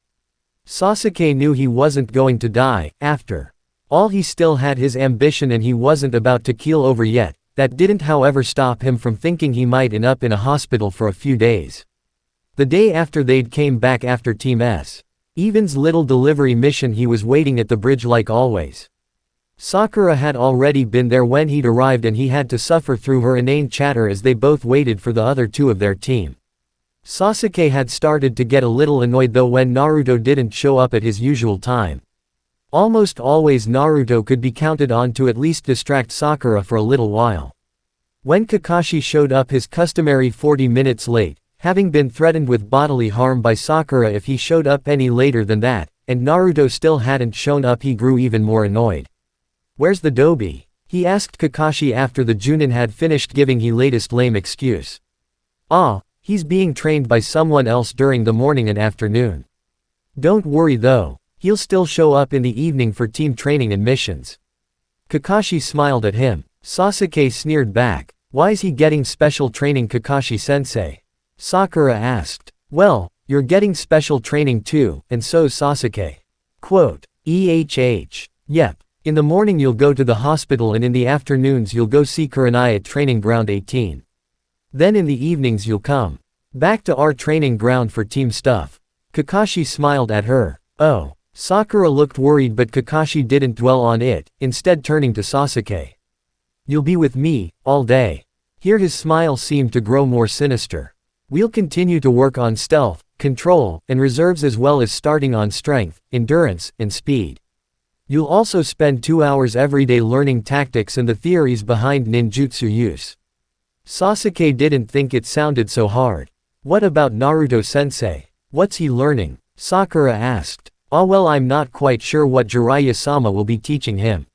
Sasuke knew he wasn't going to die. After all, he still had his ambition and he wasn't about to keel over yet. That didn't, however, stop him from thinking he might end up in a hospital for a few days. The day after they'd came back after Team Evan's little delivery mission, he was waiting at the bridge like always. Sakura had already been there when he'd arrived and he had to suffer through her inane chatter as they both waited for the other two of their team. Sasuke had started to get a little annoyed though when Naruto didn't show up at his usual time. Almost always Naruto could be counted on to at least distract Sakura for a little while. When Kakashi showed up his customary 40 minutes late, having been threatened with bodily harm by Sakura if he showed up any later than that, and Naruto still hadn't shown up, he grew even more annoyed. Where's the dobi? He asked Kakashi after the Chunin had finished giving his latest lame excuse. Ah, he's being trained by someone else during the morning and afternoon. Don't worry though, he'll still show up in the evening for team training and missions. Kakashi smiled at him. Sasuke sneered back. Why's he getting special training, Kakashi-sensei? Sakura asked. Well, you're getting special training too, and so's Sasuke. Quote. Yep. In the morning you'll go to the hospital and in the afternoons you'll go see Kurenai at training ground 18. Then in the evenings you'll come back to our training ground for team stuff. Kakashi smiled at her. Oh. Sakura looked worried but Kakashi didn't dwell on it, instead turning to Sasuke. You'll be with me, all day. Here his smile seemed to grow more sinister. We'll continue to work on stealth, control, and reserves as well as starting on strength, endurance, and speed. You'll also spend 2 hours every day learning tactics and the theories behind ninjutsu use. Sasuke didn't think it sounded so hard. What about Naruto-sensei? What's he learning? Sakura asked. Ah well, I'm not quite sure what Jiraiya-sama will be teaching him.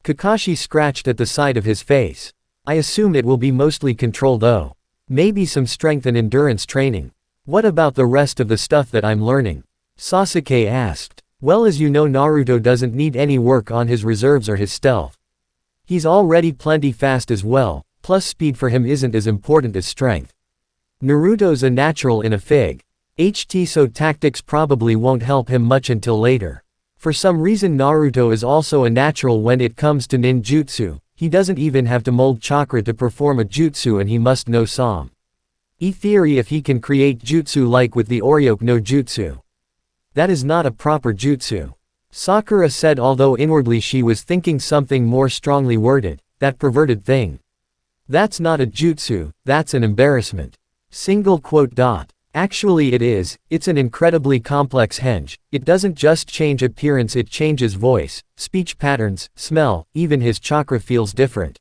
Kakashi scratched at the side of his face. I assume it will be mostly control though. Maybe some strength and endurance training. What about the rest of the stuff that I'm learning? Sasuke asked. Well, as you know, Naruto doesn't need any work on his reserves or his stealth. He's already plenty fast as well, plus speed for him isn't as important as strength. Naruto's a natural in a fig. So tactics probably won't help him much until later. For some reason Naruto is also a natural when it comes to ninjutsu. He doesn't even have to mold chakra to perform a jutsu and he must know some theory if he can create jutsu like with the Oryoku no Jutsu. That is not a proper jutsu. Sakura said, although inwardly she was thinking something more strongly worded, that perverted thing. That's not a jutsu, that's an embarrassment. Actually it is, it's an incredibly complex henge. It doesn't just change appearance, it changes voice, speech patterns, smell, even his chakra feels different.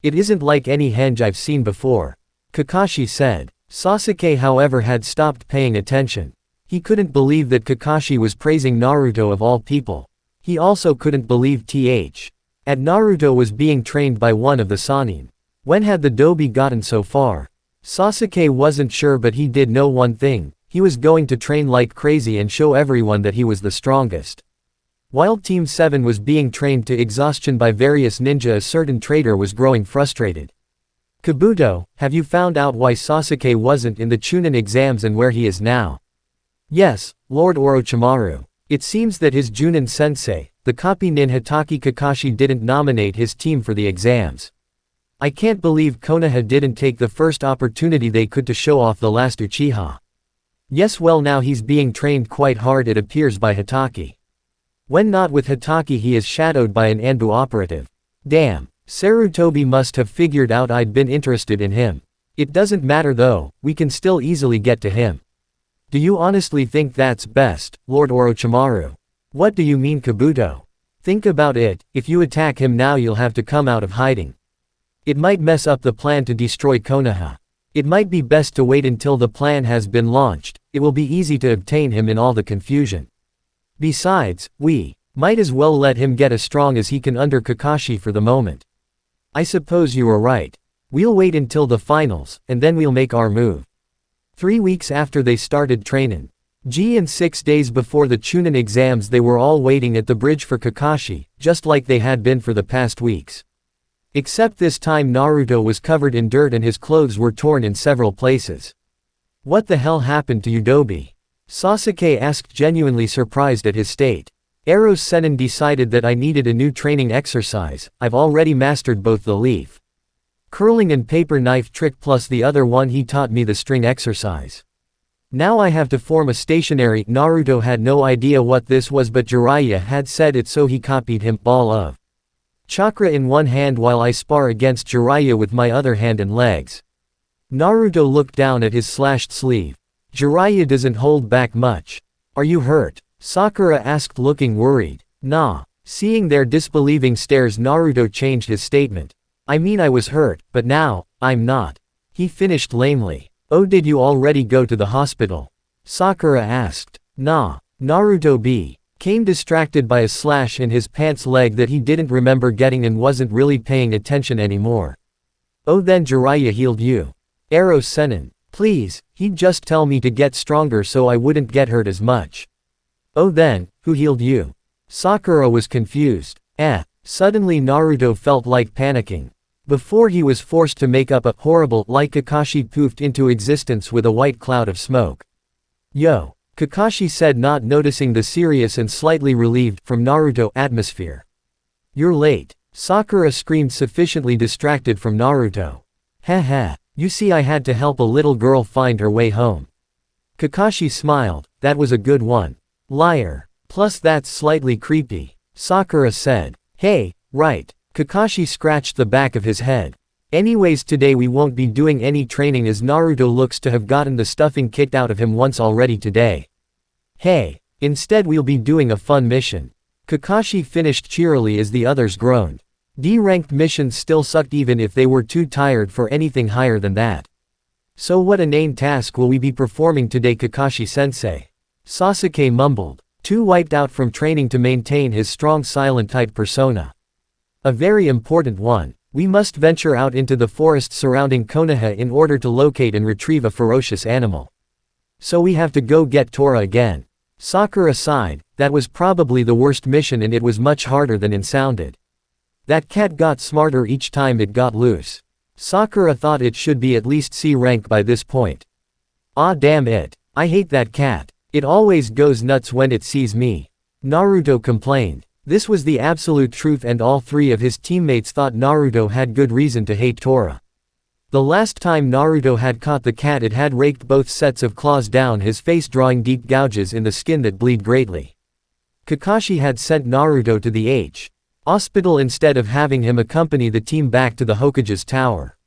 It isn't like any henge I've seen before. Kakashi said. Sasuke however had stopped paying attention. He couldn't believe that Kakashi was praising Naruto of all people. He also couldn't believe Naruto was being trained by one of the Sannin. When had the Dobi gotten so far? Sasuke wasn't sure but he did know one thing, he was going to train like crazy and show everyone that he was the strongest. While Team 7 was being trained to exhaustion by various ninja, a certain traitor was growing frustrated. Kabuto, have you found out why Sasuke wasn't in the chunin exams and where he is now? Yes, Lord Orochimaru. It seems that his Junin sensei, the copy nin Hitaki Kakashi, didn't nominate his team for the exams. I can't believe Konoha didn't take the first opportunity they could to show off the last Uchiha. Yes, well now he's being trained quite hard it appears by Hitaki. When not with Hitaki he is shadowed by an Anbu operative. Damn, Sarutobi must have figured out I'd been interested in him. It doesn't matter though, we can still easily get to him. Do you honestly think that's best, Lord Orochimaru? What do you mean, Kabuto? Think about it, if you attack him now you'll have to come out of hiding. It might mess up the plan to destroy Konoha. It might be best to wait until the plan has been launched, it will be easy to obtain him in all the confusion. Besides, we might as well let him get as strong as he can under Kakashi for the moment. I suppose you are right. We'll wait until the finals, and then we'll make our move. 3 weeks after they started trainin', and 6 days before the chunin exams they were all waiting at the bridge for Kakashi, just like they had been for the past weeks. Except this time Naruto was covered in dirt and his clothes were torn in several places. What the hell happened to you, Dobi? Sasuke asked, genuinely surprised at his state. Eros Sennin decided that I needed a new training exercise. I've already mastered both the leaf curling and paper knife trick plus the other one he taught me, the string exercise. Now I have to form a stationary. Naruto had no idea what this was but Jiraiya had said it so he copied him. Ball of chakra in one hand while I spar against Jiraiya with my other hand and legs. Naruto looked down at his slashed sleeve. Jiraiya doesn't hold back much. Are you hurt? Sakura asked, looking worried. Nah. Seeing their disbelieving stares Naruto changed his statement. I mean I was hurt, but now, I'm not. He finished lamely. Oh, did you already go to the hospital? Sakura asked. Nah. Naruto became distracted by a slash in his pants leg that he didn't remember getting and wasn't really paying attention anymore. Oh, then Jiraiya healed you. Eros Sennin. Please, he'd just tell me to get stronger so I wouldn't get hurt as much. Oh then, who healed you? Sakura was confused. Suddenly Naruto felt like panicking. Before he was forced to make up a horrible like Kakashi poofed into existence with a white cloud of smoke. Yo. Kakashi said, not noticing the serious and slightly relieved from Naruto atmosphere. You're late. Sakura screamed, sufficiently distracted from Naruto. Heh. You see, I had to help a little girl find her way home. Kakashi smiled. That was a good one. Liar. Plus that's slightly creepy, Sakura said. Hey, right. Kakashi scratched the back of his head. Anyways, today we won't be doing any training as Naruto looks to have gotten the stuffing kicked out of him once already today. Hey, instead we'll be doing a fun mission. Kakashi finished cheerily as the others groaned. D-ranked missions still sucked even if they were too tired for anything higher than that. So what inane task will we be performing today, Kakashi-sensei? Sasuke mumbled, too wiped out from training to maintain his strong silent type persona. A very important one. We must venture out into the forest surrounding Konoha in order to locate and retrieve a ferocious animal. So we have to go get Tora again. Sakura sighed. That was probably the worst mission and it was much harder than it sounded. That cat got smarter each time it got loose. Sakura thought it should be at least C rank by this point. Ah damn it. I hate that cat. It always goes nuts when it sees me. Naruto complained. This was the absolute truth and all three of his teammates thought Naruto had good reason to hate Tora. The last time Naruto had caught the cat it had raked both sets of claws down his face, drawing deep gouges in the skin that bleed greatly. Kakashi had sent Naruto to the hospital instead of having him accompany the team back to the Hokage's tower.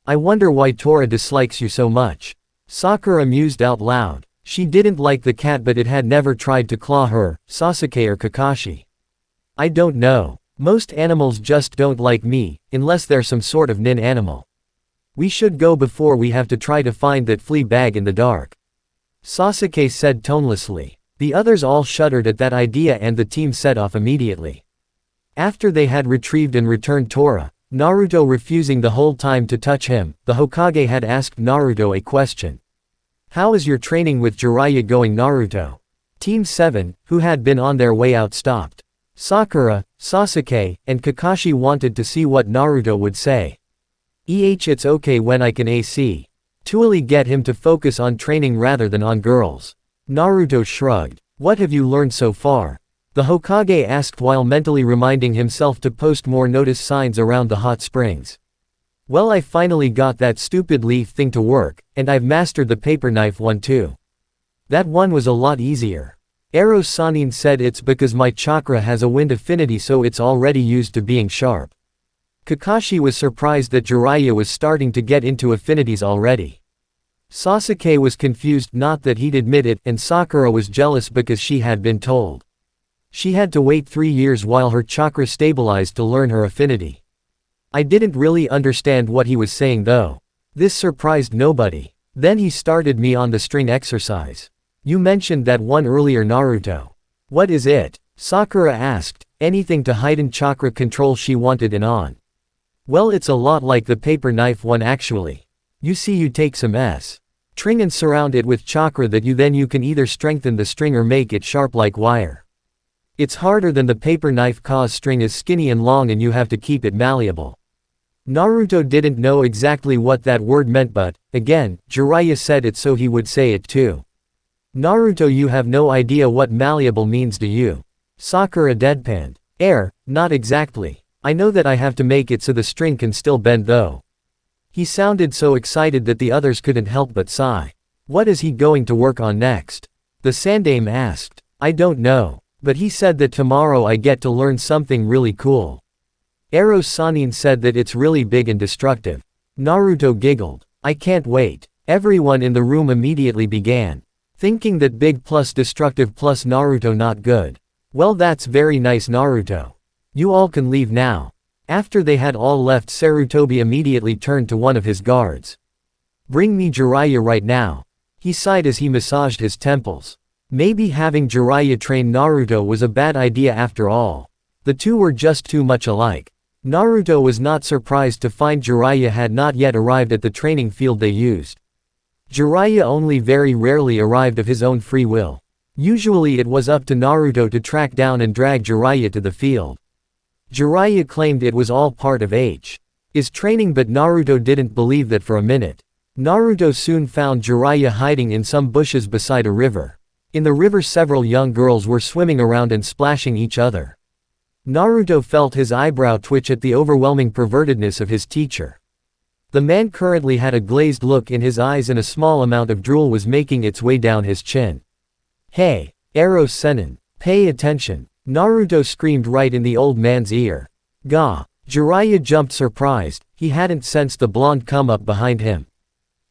I wonder why Tora dislikes you so much. Sakura mused out loud. She didn't like the cat but it had never tried to claw her, Sasuke or Kakashi. I don't know. Most animals just don't like me, unless they're some sort of nin animal. We should go before we have to try to find that flea bag in the dark. Sasuke said tonelessly. The others all shuddered at that idea and the team set off immediately. After they had retrieved and returned Tora, Naruto refusing the whole time to touch him, the Hokage had asked Naruto a question. How is your training with Jiraiya going, Naruto? Team 7, who had been on their way out, stopped. Sakura, Sasuke, and Kakashi wanted to see what Naruto would say. It's okay when I can actually get him to focus on training rather than on girls. Naruto shrugged. What have you learned so far? The Hokage asked while mentally reminding himself to post more notice signs around the hot springs. Well, I finally got that stupid leaf thing to work, and I've mastered the paper knife one too. That one was a lot easier. Eros Sanin said it's because my chakra has a wind affinity so it's already used to being sharp. Kakashi was surprised that Jiraiya was starting to get into affinities already. Sasuke was confused, not that he'd admit it, and Sakura was jealous because she had been told. She had to wait 3 years while her chakra stabilized to learn her affinity. I didn't really understand what he was saying though. This surprised nobody. Then he started me on the string exercise. You mentioned that one earlier, Naruto. What is it? Sakura asked. Anything to heighten chakra control, she wanted in on. Well, it's a lot like the paper knife one actually. You see, you take some string and surround it with chakra that you can either strengthen the string or make it sharp like wire. It's harder than the paper knife cause string is skinny and long and you have to keep it malleable. Naruto didn't know exactly what that word meant but, again, Jiraiya said it so he would say it too. Naruto, you have no idea what malleable means, do you? Sakura deadpanned. Not exactly. I know that I have to make it so the string can still bend though. He sounded so excited that the others couldn't help but sigh. What is he going to work on next? The Sandaime asked. I don't know. But he said that tomorrow I get to learn something really cool. Eros Sanin said that it's really big and destructive. Naruto giggled. I can't wait. Everyone in the room immediately began thinking that big plus destructive plus Naruto not good. Well, that's very nice, Naruto. You all can leave now. After they had all left, Sarutobi immediately turned to one of his guards. Bring me Jiraiya right now. He sighed as he massaged his temples. Maybe having Jiraiya train Naruto was a bad idea after all. The two were just too much alike. Naruto was not surprised to find Jiraiya had not yet arrived at the training field they used. Jiraiya only very rarely arrived of his own free will. Usually it was up to Naruto to track down and drag Jiraiya to the field. Jiraiya claimed it was all part of his training, but Naruto didn't believe that for a minute. Naruto soon found Jiraiya hiding in some bushes beside a river. In the river several young girls were swimming around and splashing each other. Naruto felt his eyebrow twitch at the overwhelming pervertedness of his teacher. The man currently had a glazed look in his eyes and a small amount of drool was making its way down his chin. Hey, Eros Sennin. Pay attention. Naruto screamed right in the old man's ear. Gah! Jiraiya jumped surprised, he hadn't sensed the blonde come up behind him.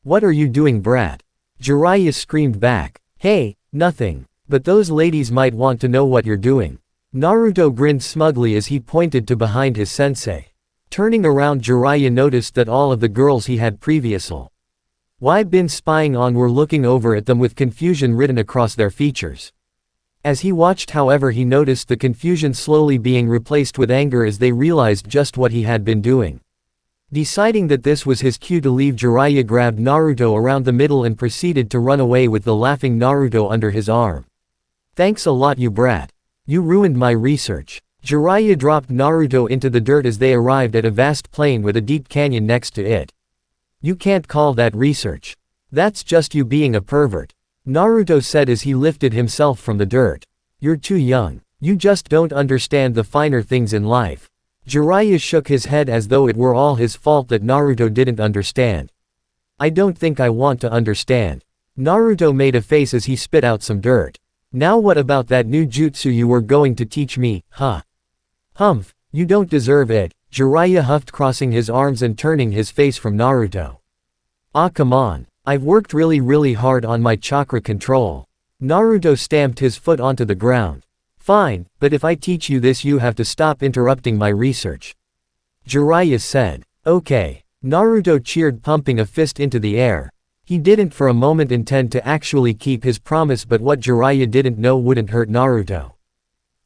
What are you doing, brat? Jiraiya screamed back. Hey, nothing. But those ladies might want to know what you're doing. Naruto grinned smugly as he pointed to behind his sensei. Turning around, Jiraiya noticed that all of the girls he had previously been spying on were looking over at them with confusion written across their features. As he watched, however, he noticed the confusion slowly being replaced with anger as they realized just what he had been doing. Deciding that this was his cue to leave, Jiraiya grabbed Naruto around the middle and proceeded to run away with the laughing Naruto under his arm. Thanks a lot, you brat. You ruined my research. Jiraiya dropped Naruto into the dirt as they arrived at a vast plain with a deep canyon next to it. You can't call that research. That's just you being a pervert. Naruto said as he lifted himself from the dirt. You're too young. You just don't understand the finer things in life. Jiraiya shook his head as though it were all his fault that Naruto didn't understand. I don't think I want to understand. Naruto made a face as he spit out some dirt. Now what about that new jutsu you were going to teach me, huh? Humph, you don't deserve it, Jiraiya huffed, crossing his arms and turning his face from Naruto. Ah, come on. I've worked really hard on my chakra control. Naruto stamped his foot onto the ground. Fine, but if I teach you this you have to stop interrupting my research. Jiraiya said. Okay. Naruto cheered, pumping a fist into the air. He didn't for a moment intend to actually keep his promise, but what Jiraiya didn't know wouldn't hurt Naruto.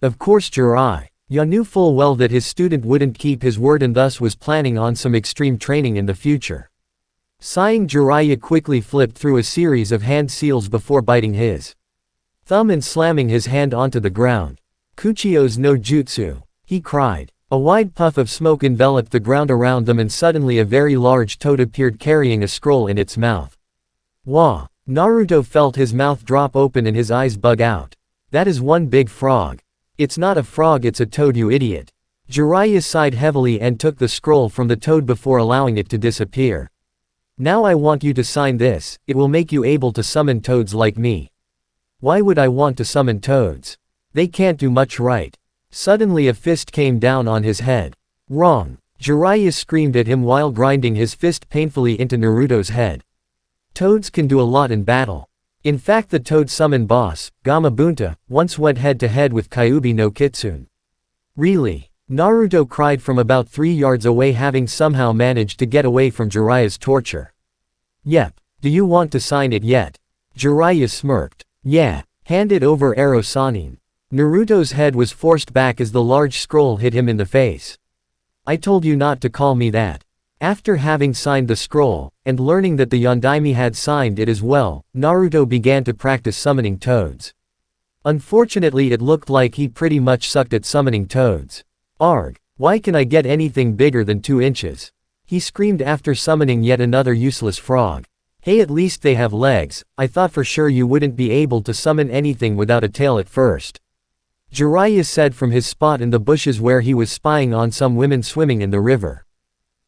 Of course Jiraiya knew full well that his student wouldn't keep his word and thus was planning on some extreme training in the future. Sighing, Jiraiya quickly flipped through a series of hand seals before biting his thumb and slamming his hand onto the ground. Kuchio's no jutsu, he cried. A wide puff of smoke enveloped the ground around them and suddenly a very large toad appeared carrying a scroll in its mouth. Wah! Naruto felt his mouth drop open and his eyes bug out. That is one big frog. It's not a frog, it's a toad, you idiot. Jiraiya sighed heavily and took the scroll from the toad before allowing it to disappear. Now I want you to sign this, it will make you able to summon toads like me. Why would I want to summon toads? They can't do much, right? Suddenly a fist came down on his head. Wrong! Jiraiya screamed at him while grinding his fist painfully into Naruto's head. Toads can do a lot in battle. In fact, the toad summon boss, Gamabunta, once went head-to-head with Kyuubi no Kitsune. Really? Naruto cried from about 3 yards away, having somehow managed to get away from Jiraiya's torture. Yep. Do you want to sign it yet? Jiraiya smirked. Yeah. Hand it over, Ero-sanin. Naruto's head was forced back as the large scroll hit him in the face. I told you not to call me that. After having signed the scroll, and learning that the Yondaime had signed it as well, Naruto began to practice summoning toads. Unfortunately, it looked like he pretty much sucked at summoning toads. Arg! Why can I get anything bigger than 2 inches? He screamed after summoning yet another useless frog. Hey, at least they have legs. I thought for sure you wouldn't be able to summon anything without a tail at first. Jiraiya said from his spot in the bushes where he was spying on some women swimming in the river.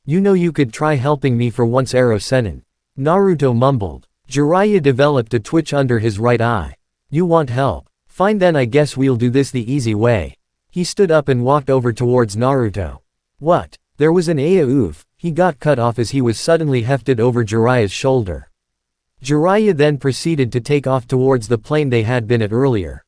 You know, you could try helping me for once, Ero-sennin. Naruto mumbled. Jiraiya developed a twitch under his right eye. You want help? Fine then, I guess we'll do this the easy way. He stood up and walked over towards Naruto. What? There was an oof. He got cut off as he was suddenly hefted over Jiraiya's shoulder. Jiraiya then proceeded to take off towards the plane they had been at earlier.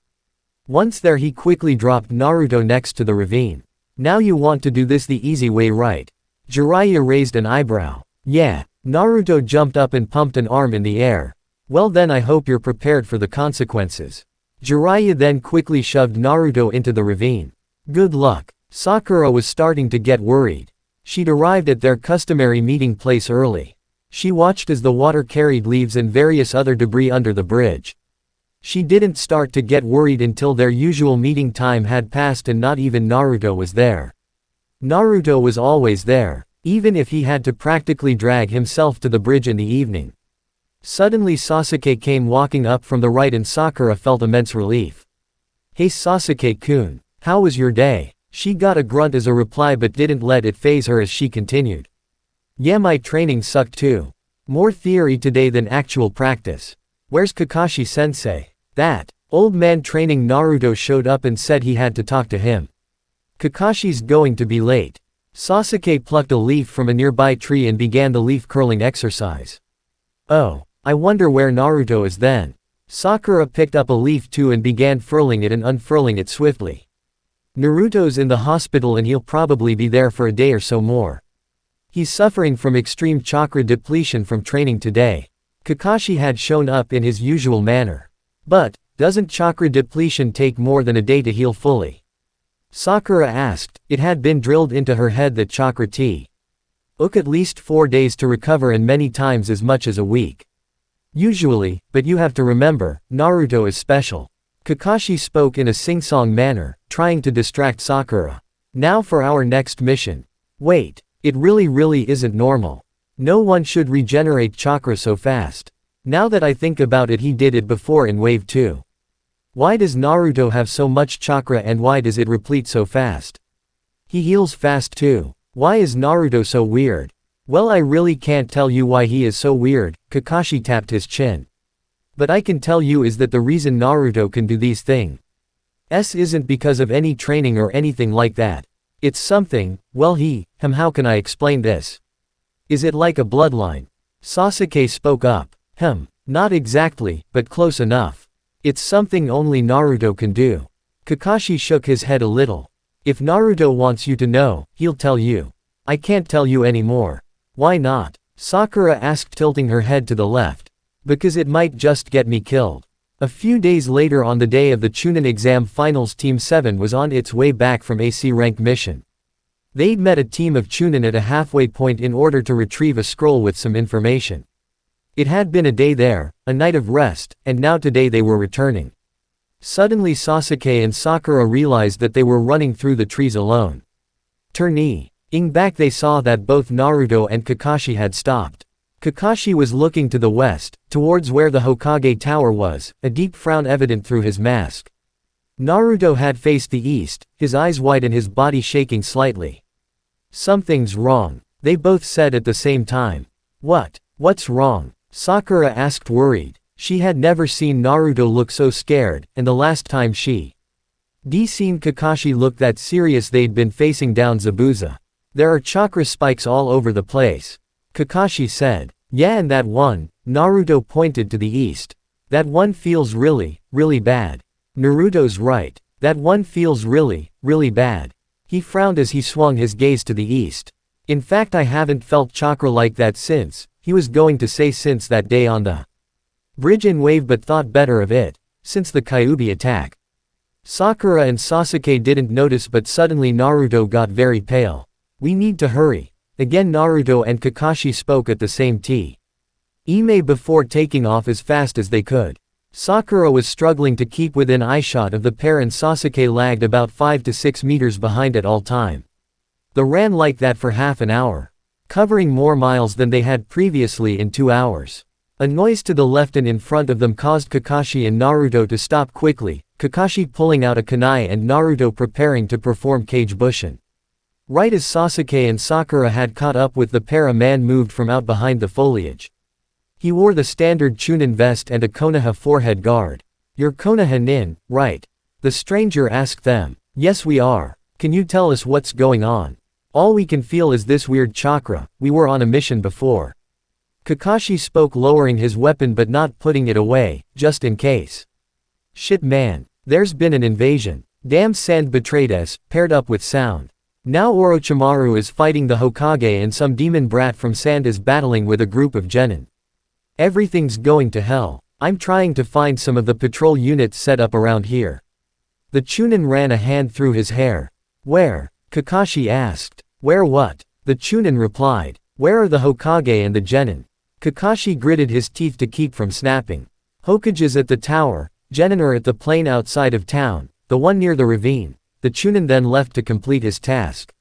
Once there, he quickly dropped Naruto next to the ravine. Now you want to do this the easy way, right? Jiraiya raised an eyebrow. Yeah. Naruto jumped up and pumped an arm in the air. Well then, I hope you're prepared for the consequences. Jiraiya then quickly shoved Naruto into the ravine. Good luck. Sakura was starting to get worried. She'd arrived at their customary meeting place early. She watched as the water carried leaves and various other debris under the bridge. She didn't start to get worried until their usual meeting time had passed and not even Naruto was there. Naruto was always there, even if he had to practically drag himself to the bridge in the evening. Suddenly Sasuke came walking up from the right and Sakura felt immense relief. Hey Sasuke-kun, how was your day? She got a grunt as a reply but didn't let it faze her as she continued. Yeah, my training sucked too. More theory today than actual practice. Where's Kakashi-sensei? That Old man training Naruto showed up and said he had to talk to him. Kakashi's going to be late. Sasuke plucked a leaf from a nearby tree and began the leaf curling exercise. Oh, I wonder where Naruto is then. Sakura picked up a leaf too and began furling it and unfurling it swiftly. Naruto's in the hospital and he'll probably be there for a day or so more. He's suffering from extreme chakra depletion from training today. Kakashi had shown up in his usual manner. But, doesn't chakra depletion take more than a day to heal fully? Sakura asked. It had been drilled into her head that chakra took at least 4 days to recover and many times as much as a week. Usually, but you have to remember, Naruto is special. Kakashi spoke in a sing-song manner, trying to distract Sakura. Now for our next mission. Wait, it really isn't normal. No one should regenerate chakra so fast. Now that I think about it, he did it before in Wave 2. Why does Naruto have so much chakra and why does it replete so fast? He heals fast too. Why is Naruto so weird? Well, I really can't tell you why he is so weird, Kakashi tapped his chin. But I can tell you is that the reason Naruto can do these things isn't because of any training or anything like that. It's something, well how can I explain this? Is it like a bloodline? Sasuke spoke up. Not exactly, but close enough. It's something only Naruto can do. Kakashi shook his head a little. If Naruto wants you to know, he'll tell you. I can't tell you anymore. Why not? Sakura asked, tilting her head to the left. Because it might just get me killed. A few days later, on the day of the Chunin exam finals, Team 7 was on its way back from a C-rank mission. They'd met a team of Chunin at a halfway point in order to retrieve a scroll with some information. It had been a day there, a night of rest, and now today they were returning. Suddenly Sasuke and Sakura realized that they were running through the trees alone. Turning back, they saw that both Naruto and Kakashi had stopped. Kakashi was looking to the west, towards where the Hokage Tower was, a deep frown evident through his mask. Naruto had faced the east, his eyes wide and his body shaking slightly. Something's wrong, they both said at the same time. What's wrong? Sakura asked, worried. She had never seen Naruto look so scared, and the last time she'd seen Kakashi look that serious, they'd been facing down Zabuza. There are chakra spikes all over the place. Kakashi said. Yeah, and that one, Naruto pointed to the east. That one feels really bad. Naruto's right. That one feels really bad. He frowned as he swung his gaze to the east. In fact, I haven't felt chakra like that since, he was going to say since that day on the bridge in Wave, but thought better of it, since the Kyuubi attack. Sakura and Sasuke didn't notice, but suddenly Naruto got very pale. We need to hurry. Again Naruto and Kakashi spoke at the same time before taking off as fast as they could. Sakura was struggling to keep within eyeshot of the pair and Sasuke lagged about 5 to 6 meters behind at all time. They ran like that for half an hour, covering more miles than they had previously in 2 hours. A noise to the left and in front of them caused Kakashi and Naruto to stop quickly, Kakashi pulling out a kunai and Naruto preparing to perform Kage Bushin. Right as Sasuke and Sakura had caught up with the pair, a man moved from out behind the foliage. He wore the standard Chunin vest and a Konoha forehead guard. You're Konoha nin, right? The stranger asked them. Yes, we are. Can you tell us what's going on? All we can feel is this weird chakra. We were on a mission before. Kakashi spoke, lowering his weapon but not putting it away, just in case. Shit man. There's been an invasion. Damn, sand betrayed us, paired up with sound. Now Orochimaru is fighting the Hokage and some demon brat from sand is battling with a group of genin. Everything's going to hell. I'm trying to find some of the patrol units set up around here. The Chunin ran a hand through his hair. Where? Kakashi asked. Where what? The Chunin replied. Where are the Hokage and the genin? Kakashi gritted his teeth to keep from snapping. Hokage's at the tower, genin are at the plain outside of town, the one near the ravine. The Chunin then left to complete his task.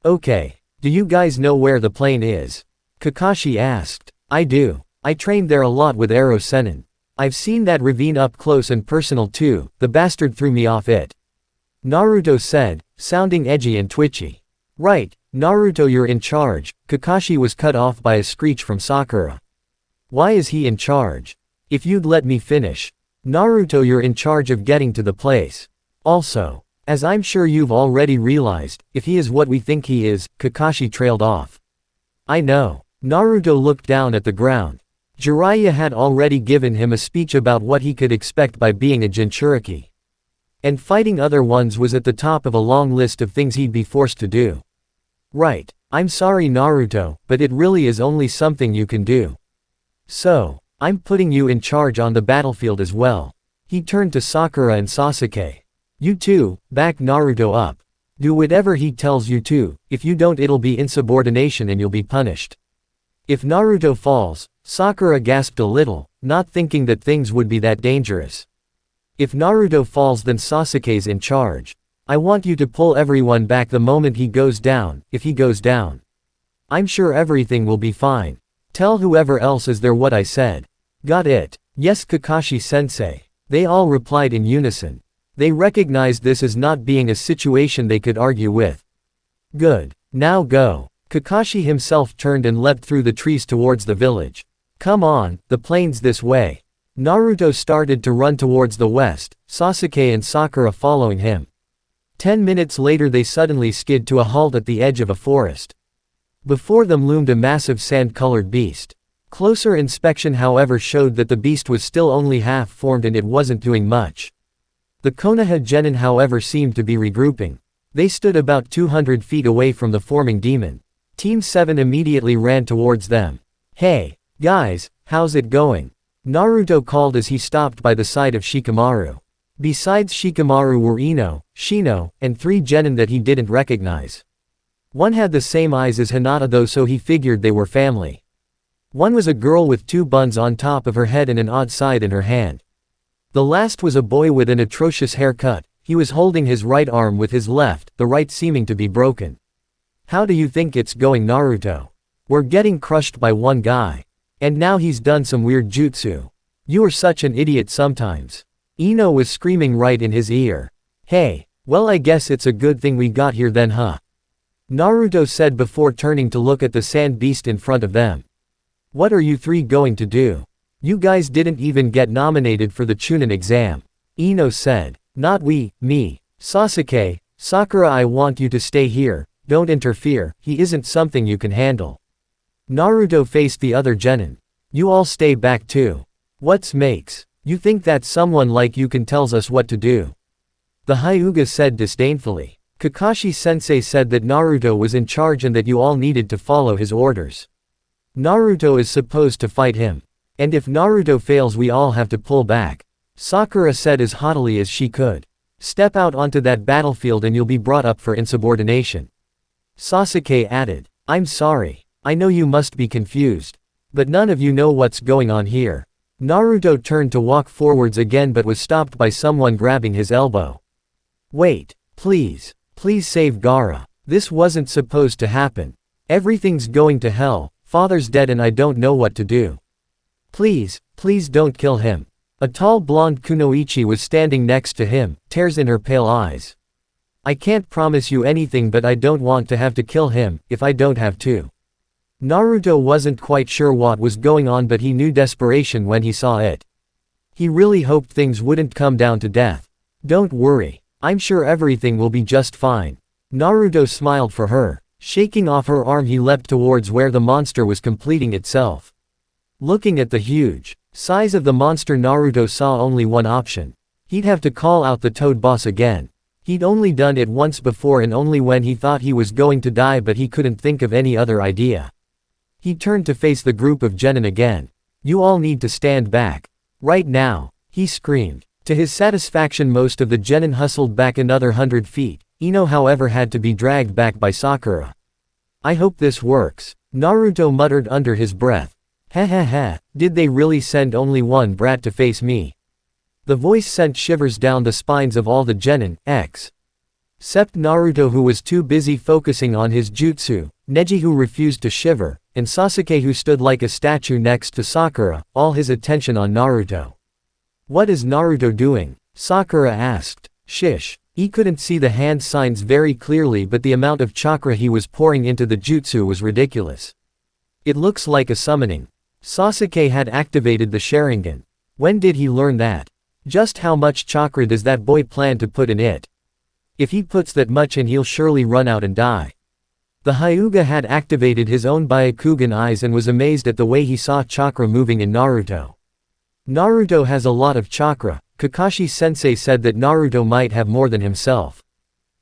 Okay. Do you guys know where the plain is? Kakashi asked. I do. I trained there a lot with Ero Sennin. I've seen that ravine up close and personal too, the bastard threw me off it. Naruto said, sounding edgy and twitchy. Right, Naruto, you're in charge. Kakashi was cut off by a screech from Sakura. Why is he in charge? If you'd let me finish. Naruto, you're in charge of getting to the place. Also, as I'm sure you've already realized, if he is what we think he is, Kakashi trailed off. I know. Naruto looked down at the ground. Jiraiya had already given him a speech about what he could expect by being a Jinchuriki. And fighting other ones was at the top of a long list of things he'd be forced to do. Right. I'm sorry Naruto, but it really is only something you can do. So, I'm putting you in charge on the battlefield as well. He turned to Sakura and Sasuke. You two, back Naruto up. Do whatever he tells you to, if you don't it'll be insubordination and you'll be punished. If Naruto falls, Sakura gasped a little, not thinking that things would be that dangerous. If Naruto falls then Sasuke's in charge. I want you to pull everyone back the moment he goes down, if he goes down. I'm sure everything will be fine. Tell whoever else is there what I said. Got it. Yes Kakashi-sensei. They all replied in unison. They recognized this as not being a situation they could argue with. Good. Now go. Kakashi himself turned and leapt through the trees towards the village. Come on, the plains this way. Naruto started to run towards the west, Sasuke and Sakura following him. 10 minutes later they suddenly skid to a halt at the edge of a forest. Before them loomed a massive sand-colored beast. Closer inspection however showed that the beast was still only half-formed and it wasn't doing much. The Konoha genin however seemed to be regrouping. They stood about 200 feet away from the forming demon. Team 7 immediately ran towards them. Hey, guys, how's it going? Naruto called as he stopped by the side of Shikamaru. Besides Shikamaru were Ino, Shino, and 3 genin that he didn't recognize. One had the same eyes as Hinata though so he figured they were family. One was a girl with 2 buns on top of her head and an odd side in her hand. The last was a boy with an atrocious haircut. He was holding his right arm with his left, the right seeming to be broken. How do you think it's going Naruto? We're getting crushed by one guy. And now he's done some weird jutsu. You are such an idiot sometimes. Ino was screaming right in his ear. Hey, well I guess it's a good thing we got here then huh? Naruto said before turning to look at the sand beast in front of them. What are you 3 going to do? You guys didn't even get nominated for the chunin exam. Ino said. Not we, me. Sasuke, Sakura I want you to stay here, don't interfere, he isn't something you can handle. Naruto faced the other genin. You all stay back too. What's makes you think that someone like you can tells us what to do? The Hyuga said disdainfully. Kakashi-sensei said that Naruto was in charge and that you all needed to follow his orders. Naruto is supposed to fight him. And if Naruto fails we all have to pull back. Sakura said as haughtily as she could. Step out onto that battlefield and you'll be brought up for insubordination. Sasuke added. I'm sorry. I know you must be confused. But none of you know what's going on here. Naruto turned to walk forwards again but was stopped by someone grabbing his elbow. Wait, please. Please save Gaara. This wasn't supposed to happen. Everything's going to hell, father's dead and I don't know what to do. Please, please don't kill him. A tall blonde kunoichi was standing next to him, tears in her pale eyes. I can't promise you anything but I don't want to have to kill him, if I don't have to. Naruto wasn't quite sure what was going on but he knew desperation when he saw it. He really hoped things wouldn't come down to death. Don't worry. I'm sure everything will be just fine. Naruto smiled for her. Shaking off her arm he leapt towards where the monster was completing itself. Looking at the huge size of the monster Naruto saw only one option. He'd have to call out the Toad Boss again. He'd only done it once before and only when he thought he was going to die but he couldn't think of any other idea. He turned to face the group of genin again. You all need to stand back. Right now, he screamed. To his satisfaction most of the genin hustled back another 100 feet. Ino however had to be dragged back by Sakura. I hope this works. Naruto muttered under his breath. Heh heh heh, did they really send only one brat to face me? The voice sent shivers down the spines of all the genin, except Naruto who was too busy focusing on his jutsu, Neji who refused to shiver, and Sasuke who stood like a statue next to Sakura, all his attention on Naruto. What is Naruto doing? Sakura asked. Shish. He couldn't see the hand signs very clearly but the amount of chakra he was pouring into the jutsu was ridiculous. It looks like a summoning. Sasuke had activated the Sharingan. When did he learn that? Just how much chakra does that boy plan to put in it? If he puts that much in, he'll surely run out and die. The Hyuga had activated his own Byakugan eyes and was amazed at the way he saw chakra moving in Naruto. Naruto has a lot of chakra. Kakashi-sensei said that Naruto might have more than himself.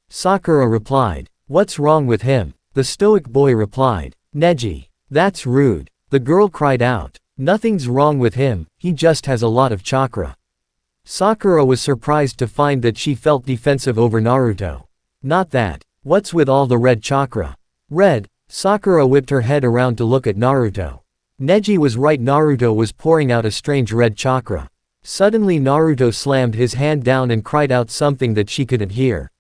Sakura replied, "What's wrong with him?" The stoic boy replied, "Neji. That's rude." The girl cried out, "Nothing's wrong with him, he just has a lot of chakra." Sakura was surprised to find that she felt defensive over Naruto. Not that. What's with all the red chakra? Red? Sakura whipped her head around to look at Naruto. Neji was right, Naruto was pouring out a strange red chakra. Suddenly Naruto slammed his hand down and cried out something that she couldn't hear.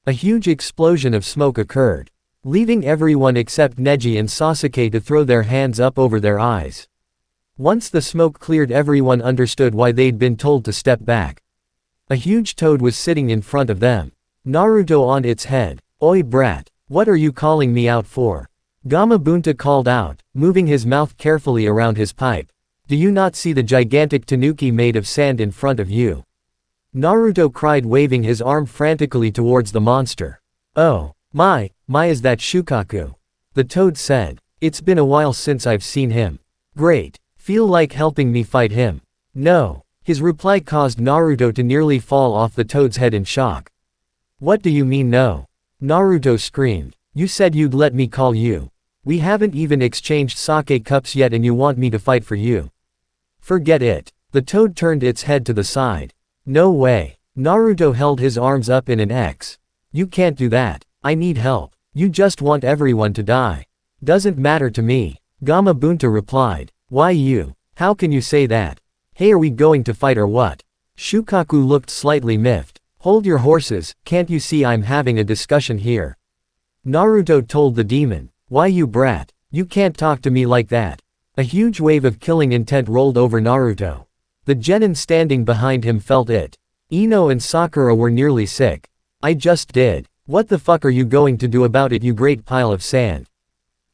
A huge explosion of smoke occurred, leaving everyone except Neji and Sasuke to throw their hands up over their eyes. Once the smoke cleared, everyone understood why they'd been told to step back. A huge toad was sitting in front of them. Naruto on its head. "Oi brat, what are you calling me out for?" Gamabunta called out, moving his mouth carefully around his pipe. "Do you not see the gigantic tanuki made of sand in front of you?" Naruto cried, waving his arm frantically towards the monster. "Oh, my, is that Shukaku?" The toad said. "It's been a while since I've seen him." "Great. Feel like helping me fight him?" "No." His reply caused Naruto to nearly fall off the toad's head in shock. "What do you mean no?" Naruto screamed. "You said you'd let me call you. We haven't even exchanged sake cups yet and you want me to fight for you?" "Forget it." The toad turned its head to the side. "No way." Naruto held his arms up in an X. "You can't do that. I need help. You just want everyone to die." "Doesn't matter to me." Gamabunta replied. "Why you? How can you say that? Hey, are we going to fight or what?" Shukaku looked slightly miffed. "Hold your horses, can't you see I'm having a discussion here?" Naruto told the demon. "Why you brat? You can't talk to me like that." A huge wave of killing intent rolled over Naruto. The genin standing behind him felt it. Ino and Sakura were nearly sick. "I just did. What the fuck are you going to do about it, you great pile of sand?"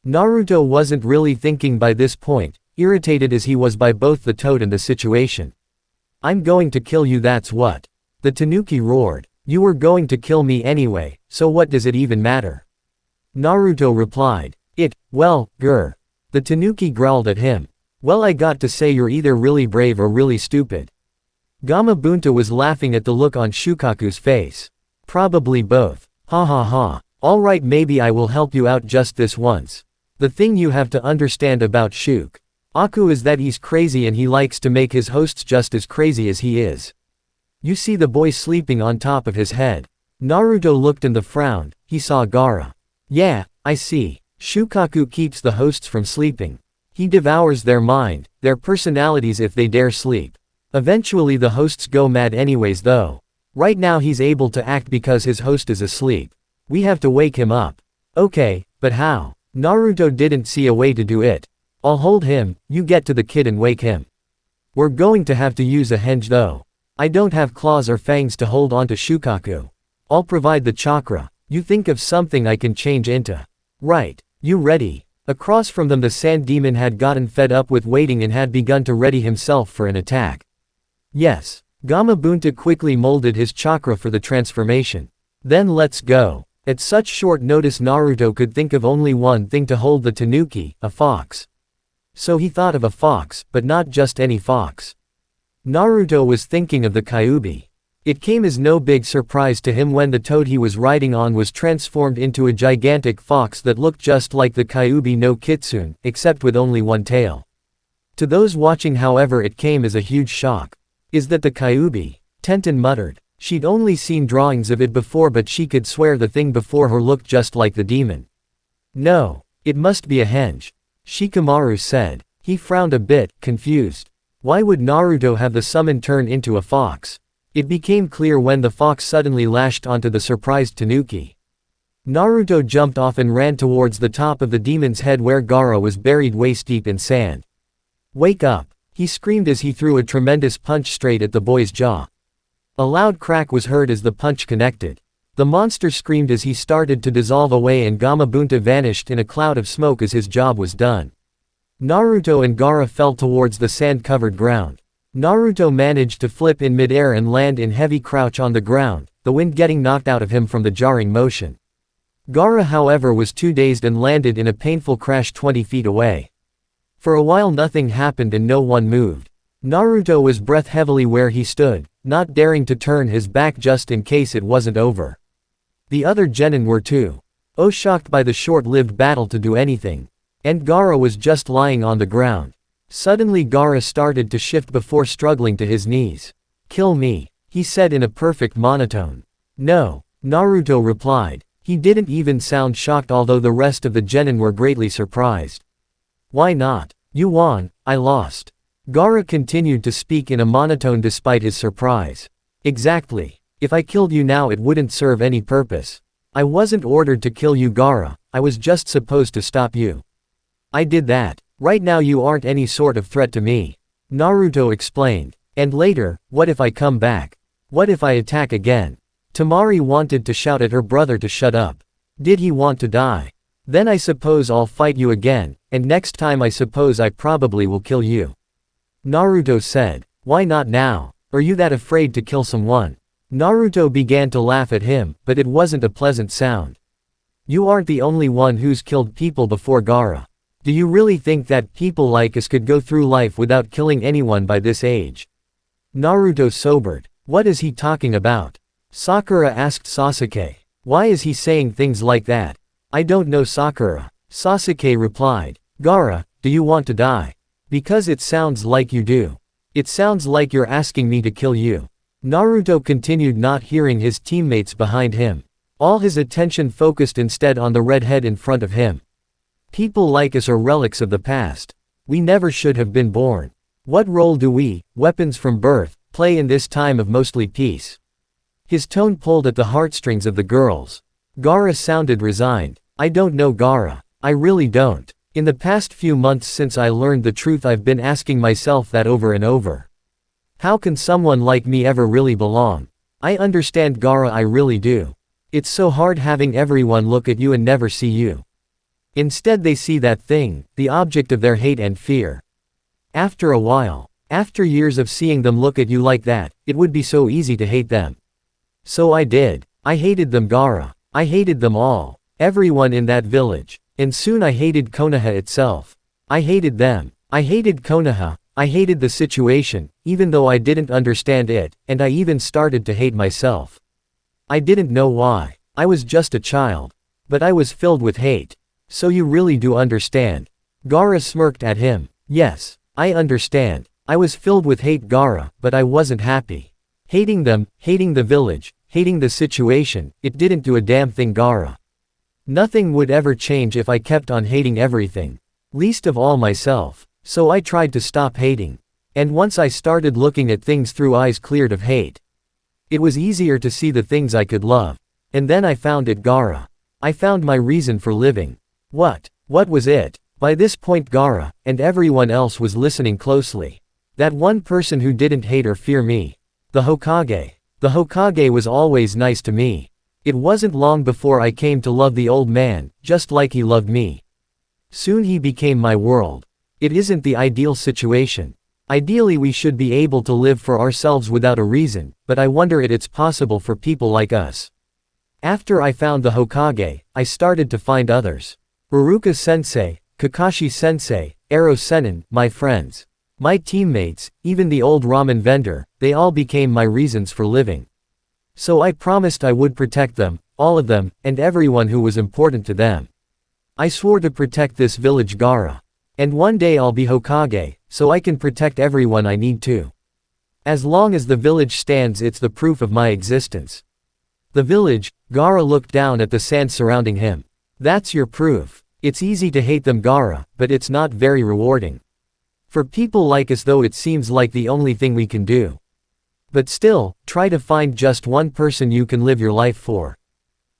Naruto wasn't really thinking by this point, irritated as he was by both the toad and the situation. "I'm going to kill you, that's what." The tanuki roared. "You were going to kill me anyway, so what does it even matter?" Naruto replied. Well, grr." The tanuki growled at him. "Well, I got to say you're either really brave or really stupid." Gamabunta was laughing at the look on Shukaku's face. "Probably both. Ha ha ha. Alright, maybe I will help you out just this once. The thing you have to understand about Shukaku is that he's crazy and he likes to make his hosts just as crazy as he is. You see the boy sleeping on top of his head?" Naruto looked and frowned. He saw Gaara. "Yeah, I see. Shukaku keeps the hosts from sleeping. He devours their mind, their personalities if they dare sleep. Eventually the hosts go mad anyways though. Right now he's able to act because his host is asleep. We have to wake him up." "Okay, but how?" Naruto didn't see a way to do it. "I'll hold him, you get to the kid and wake him." "We're going to have to use a henge though. I don't have claws or fangs to hold onto Shukaku. I'll provide the chakra. You think of something I can change into." "Right. You ready?" Across from them the sand demon had gotten fed up with waiting and had begun to ready himself for an attack. "Yes." Gamabunta quickly molded his chakra for the transformation. "Then let's go." At such short notice Naruto could think of only one thing to hold the tanuki, a fox. So he thought of a fox, but not just any fox. Naruto was thinking of the Kyuubi. It came as no big surprise to him when the toad he was riding on was transformed into a gigantic fox that looked just like the Kyuubi no Kitsune, except with only one tail. To those watching, however, it came as a huge shock. "Is that the Kyuubi?" Tenten muttered. She'd only seen drawings of it before, but she could swear the thing before her looked just like the demon. "No, it must be a henge," Shikamaru said. He frowned a bit, confused. Why would Naruto have the summon turn into a fox? It became clear when the fox suddenly lashed onto the surprised tanuki. Naruto jumped off and ran towards the top of the demon's head where Gaara was buried waist-deep in sand. "Wake up!" he screamed as he threw a tremendous punch straight at the boy's jaw. A loud crack was heard as the punch connected. The monster screamed as he started to dissolve away and Gamabunta vanished in a cloud of smoke as his job was done. Naruto and Gaara fell towards the sand-covered ground. Naruto managed to flip in midair and land in heavy crouch on the ground, the wind getting knocked out of him from the jarring motion. Gaara however was too dazed and landed in a painful crash 20 feet away. For a while nothing happened and no one moved. Naruto was breath heavily where he stood, not daring to turn his back just in case it wasn't over. The other genin were too. Shocked by the short-lived battle to do anything. And Gaara was just lying on the ground. Suddenly Gaara started to shift before struggling to his knees. "Kill me," he said in a perfect monotone. "No," Naruto replied. He didn't even sound shocked although the rest of the genin were greatly surprised. "Why not? You won, I lost." Gaara continued to speak in a monotone despite his surprise. "Exactly. If I killed you now it wouldn't serve any purpose. I wasn't ordered to kill you Gaara, I was just supposed to stop you. I did that. Right now you aren't any sort of threat to me," Naruto explained. "And later, what if I come back? What if I attack again?" Temari wanted to shout at her brother to shut up. Did he want to die? "Then I suppose I'll fight you again, and next time I suppose I probably will kill you," Naruto said. "Why not now? Are you that afraid to kill someone?" Naruto began to laugh at him, but it wasn't a pleasant sound. "You aren't the only one who's killed people before Gaara. Do you really think that people like us could go through life without killing anyone by this age?" Naruto sobered. What is he talking about? Sakura asked Sasuke. Why is he saying things like that? I don't know Sakura. Sasuke replied. Gaara, do you want to die? Because it sounds like you do. It sounds like you're asking me to kill you. Naruto continued, not hearing his teammates behind him. All his attention focused instead on the redhead in front of him. People like us are relics of the past. We never should have been born. What role do we, weapons from birth, play in this time of mostly peace? His tone pulled at the heartstrings of the girls. Gaara sounded resigned. I don't know Gaara. I really don't. In the past few months since I learned the truth I've been asking myself that over and over. How can someone like me ever really belong? I understand Gaara, I really do. It's so hard having everyone look at you and never see you. Instead they see that thing, the object of their hate and fear. After a while, after years of seeing them look at you like that, it would be so easy to hate them. So I did. I hated them, Gaara. I hated them all. Everyone in that village. And soon I hated Konoha itself. I hated them. I hated Konoha. I hated the situation, even though I didn't understand it, and I even started to hate myself. I didn't know why. I was just a child. But I was filled with hate. So you really do understand. Gaara smirked at him. Yes, I understand. I was filled with hate, Gaara, but I wasn't happy. Hating them, hating the village, hating the situation, it didn't do a damn thing, Gaara. Nothing would ever change if I kept on hating everything. Least of all myself. So I tried to stop hating. And once I started looking at things through eyes cleared of hate, it was easier to see the things I could love. And then I found it, Gaara. I found my reason for living. What was it? By this point Gaara, and everyone else was listening closely. That one person who didn't hate or fear me. The Hokage. The Hokage was always nice to me. It wasn't long before I came to love the old man, just like he loved me. Soon he became my world. It isn't the ideal situation. Ideally we should be able to live for ourselves without a reason, but I wonder if it's possible for people like us. After I found the Hokage, I started to find others. Iruka-sensei, Kakashi-sensei, Ero-sennin, my friends. My teammates, even the old ramen vendor, they all became my reasons for living. So I promised I would protect them, all of them, and everyone who was important to them. I swore to protect this village, Gaara. And one day I'll be Hokage, so I can protect everyone I need to. As long as the village stands, it's the proof of my existence. The village, Gaara looked down at the sand surrounding him. That's your proof. It's easy to hate them, Gaara, but it's not very rewarding. For people like us though, it seems like the only thing we can do. But still, try to find just one person you can live your life for.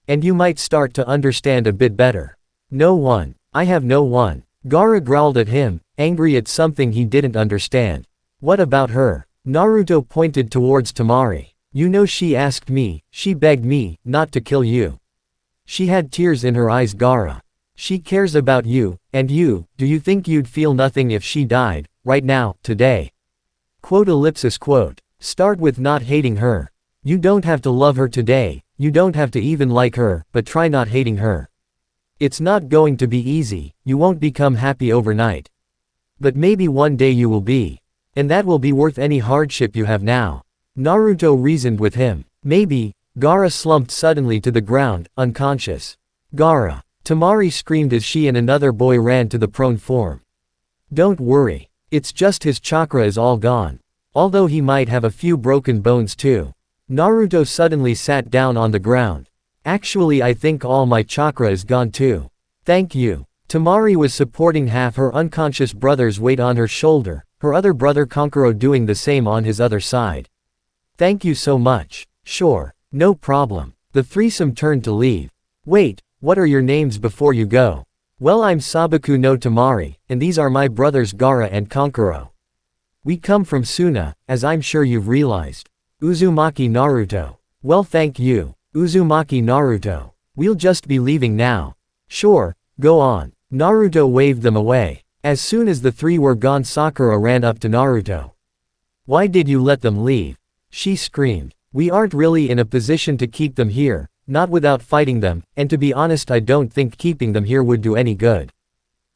And you might start to understand a bit better. No one. I have no one. Gaara growled at him, angry at something he didn't understand. What about her? Naruto pointed towards Temari. You know, she asked me, she begged me, not to kill you. She had tears in her eyes, Gaara. She cares about you, and you, do you think you'd feel nothing if she died, right now, today? Quote ellipsis quote. Start with not hating her. You don't have to love her today, you don't have to even like her, but try not hating her. It's not going to be easy, you won't become happy overnight. But maybe one day you will be. And that will be worth any hardship you have now. Naruto reasoned with him. Maybe. Gaara slumped suddenly to the ground, unconscious. Gaara. Temari screamed as she and another boy ran to the prone form. Don't worry. It's just his chakra is all gone. Although he might have a few broken bones too. Naruto suddenly sat down on the ground. Actually, I think all my chakra is gone too. Thank you. Temari was supporting half her unconscious brother's weight on her shoulder, her other brother Kankuro doing the same on his other side. Thank you so much. Sure. No problem. The threesome turned to leave. Wait, what are your names before you go? Well, I'm Sabaku no Temari, and these are my brothers Gaara and Kankuro. We come from Suna, as I'm sure you've realized. Uzumaki Naruto. Well, thank you, Uzumaki Naruto. We'll just be leaving now. Sure, go on. Naruto waved them away. As soon as the three were gone, Sakura ran up to Naruto. Why did you let them leave? She screamed. We aren't really in a position to keep them here, not without fighting them, and to be honest, I don't think keeping them here would do any good.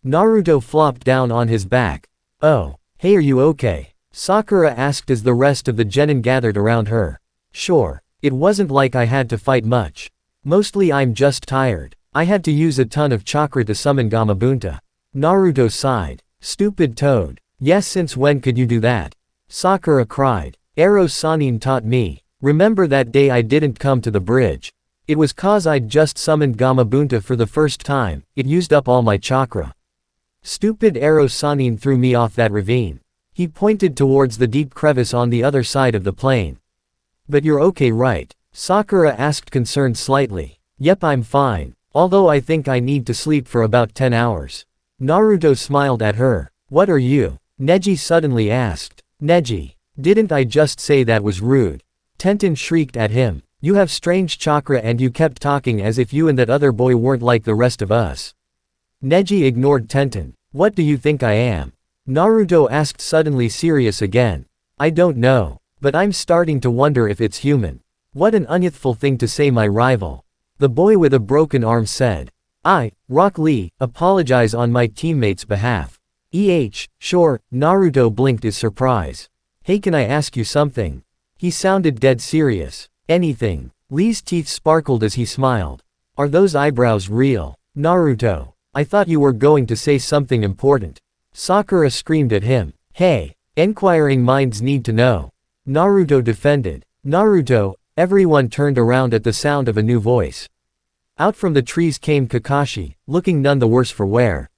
Naruto flopped down on his back. Oh, hey, are you okay? Sakura asked as the rest of the genin gathered around her. Sure, it wasn't like I had to fight much. Mostly I'm just tired. I had to use a ton of chakra to summon Gamabunta. Naruto sighed. Stupid toad. Yes, since when could you do that? Sakura cried. Ero Sanin taught me. Remember that day I didn't come to the bridge? It was cause I'd just summoned Gamabunta for the first time, it used up all my chakra. Stupid Ero Sanin threw me off that ravine. He pointed towards the deep crevice on the other side of the plain. But you're okay, right? Sakura asked, concerned slightly. Yep, I'm fine. Although I think I need to sleep for about 10 hours. Naruto smiled at her. What are you? Neji suddenly asked. Neji. Didn't I just say that was rude? Tenten shrieked at him. You have strange chakra and you kept talking as if you and that other boy weren't like the rest of us. Neji ignored Tenten. What do you think I am? Naruto asked, suddenly serious again. I don't know. But I'm starting to wonder if it's human. What an unyouthful thing to say, my rival. The boy with a broken arm said. I, Rock Lee, apologize on my teammates' behalf. Sure, Naruto blinked his surprise. Hey, can I ask you something? He sounded dead serious. Anything. Lee's teeth sparkled as he smiled. Are those eyebrows real? Naruto. I thought you were going to say something important. Sakura screamed at him. Hey, inquiring minds need to know. Naruto defended. Naruto, everyone turned around at the sound of a new voice. Out from the trees came Kakashi, looking none the worse for wear.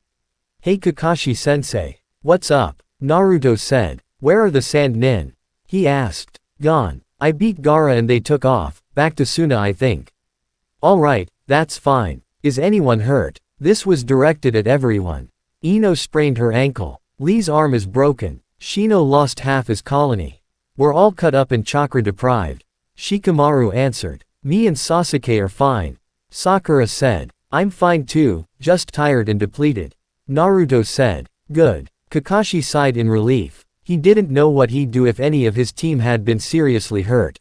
Hey Kakashi-sensei. What's up? Naruto said. Where are the sand nin? He asked. Gone. I beat Gaara and they took off, back to Suna I think. Alright, that's fine. Is anyone hurt? This was directed at everyone. Ino sprained her ankle. Lee's arm is broken. Shino lost half his colony. We're all cut up and chakra deprived. Shikamaru answered. Me and Sasuke are fine. Sakura said. I'm fine too, just tired and depleted. Naruto said. Good. Kakashi sighed in relief. He didn't know what he'd do if any of his team had been seriously hurt.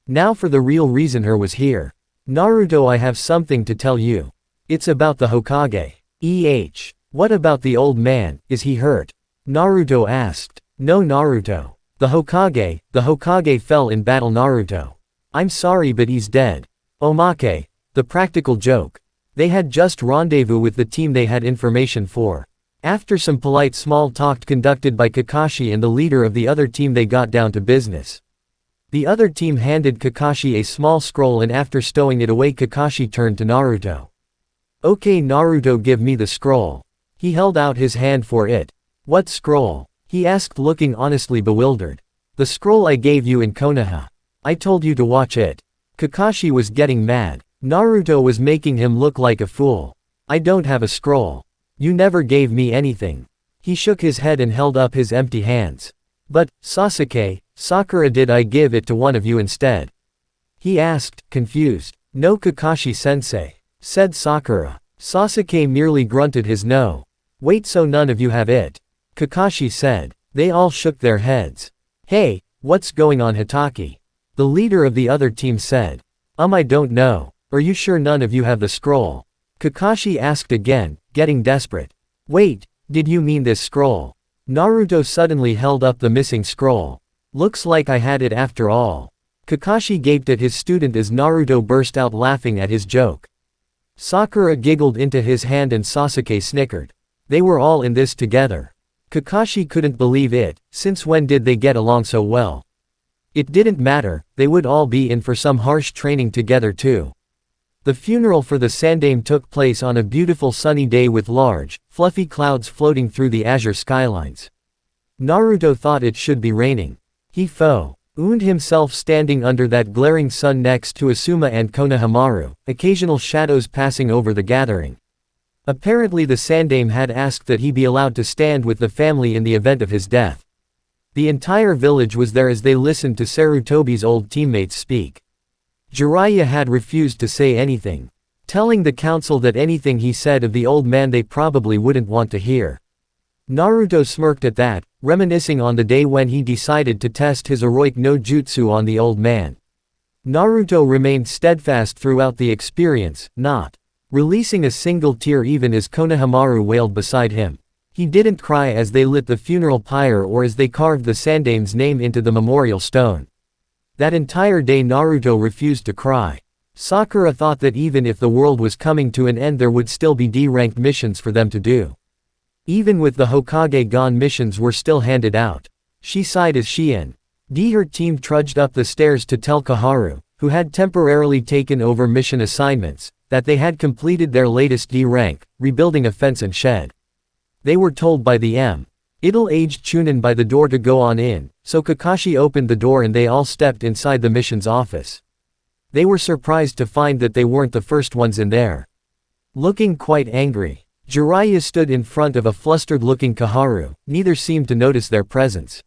Now for the real reason her was here. Naruto, I have something to tell you. It's about the Hokage. What about the old man, is he hurt? Naruto asked. No, Naruto. The Hokage fell in battle, Naruto. I'm sorry, but he's dead. Omake. The practical joke. They had just rendezvous with the team they had information for. After some polite small talk conducted by Kakashi and the leader of the other team, they got down to business. The other team handed Kakashi a small scroll and after stowing it away, Kakashi turned to Naruto. Okay, Naruto, give me the scroll. He held out his hand for it. What scroll? He asked, looking honestly bewildered. The scroll I gave you in Konoha. I told you to watch it. Kakashi was getting mad. Naruto was making him look like a fool. I don't have a scroll. You never gave me anything. He shook his head and held up his empty hands. But, Sasuke, Sakura, did I give it to one of you instead? He asked, confused. No, Kakashi-sensei, said Sakura. Sasuke merely grunted his no. Wait, so none of you have it? Kakashi said. They all shook their heads. Hey, what's going on, Hitaki? The leader of the other team said. I don't know. Are you sure none of you have the scroll? Kakashi asked again, getting desperate. Wait, did you mean this scroll? Naruto suddenly held up the missing scroll. Looks like I had it after all. Kakashi gaped at his student as Naruto burst out laughing at his joke. Sakura giggled into his hand and Sasuke snickered. They were all in this together. Kakashi couldn't believe it, since when did they get along so well? It didn't matter, they would all be in for some harsh training together too. The funeral for the Sandaime took place on a beautiful sunny day with large, fluffy clouds floating through the azure skylines. Naruto thought it should be raining. He found himself standing under that glaring sun next to Asuma and Konohamaru, occasional shadows passing over the gathering. Apparently the Sandaime had asked that he be allowed to stand with the family in the event of his death. The entire village was there as they listened to Sarutobi's old teammates speak. Jiraiya had refused to say anything, telling the council that anything he said of the old man they probably wouldn't want to hear. Naruto smirked at that, reminiscing on the day when he decided to test his heroic no jutsu on the old man. Naruto remained steadfast throughout the experience, not releasing a single tear even as Konohamaru wailed beside him. He didn't cry as they lit the funeral pyre or as they carved the Sandaime's name into the memorial stone. That entire day Naruto refused to cry. Sakura thought that even if the world was coming to an end there would still be D-ranked missions for them to do. Even with the Hokage gone, missions were still handed out. She sighed as she and her team trudged up the stairs to tell Koharu, who had temporarily taken over mission assignments, that they had completed their latest D rank, rebuilding a fence and shed. They were told by the middle-aged chunin by the door to go on in, so Kakashi opened the door and they all stepped inside the mission's office. They were surprised to find that they weren't the first ones in there. Looking quite angry, Jiraiya stood in front of a flustered-looking Koharu. Neither seemed to notice their presence.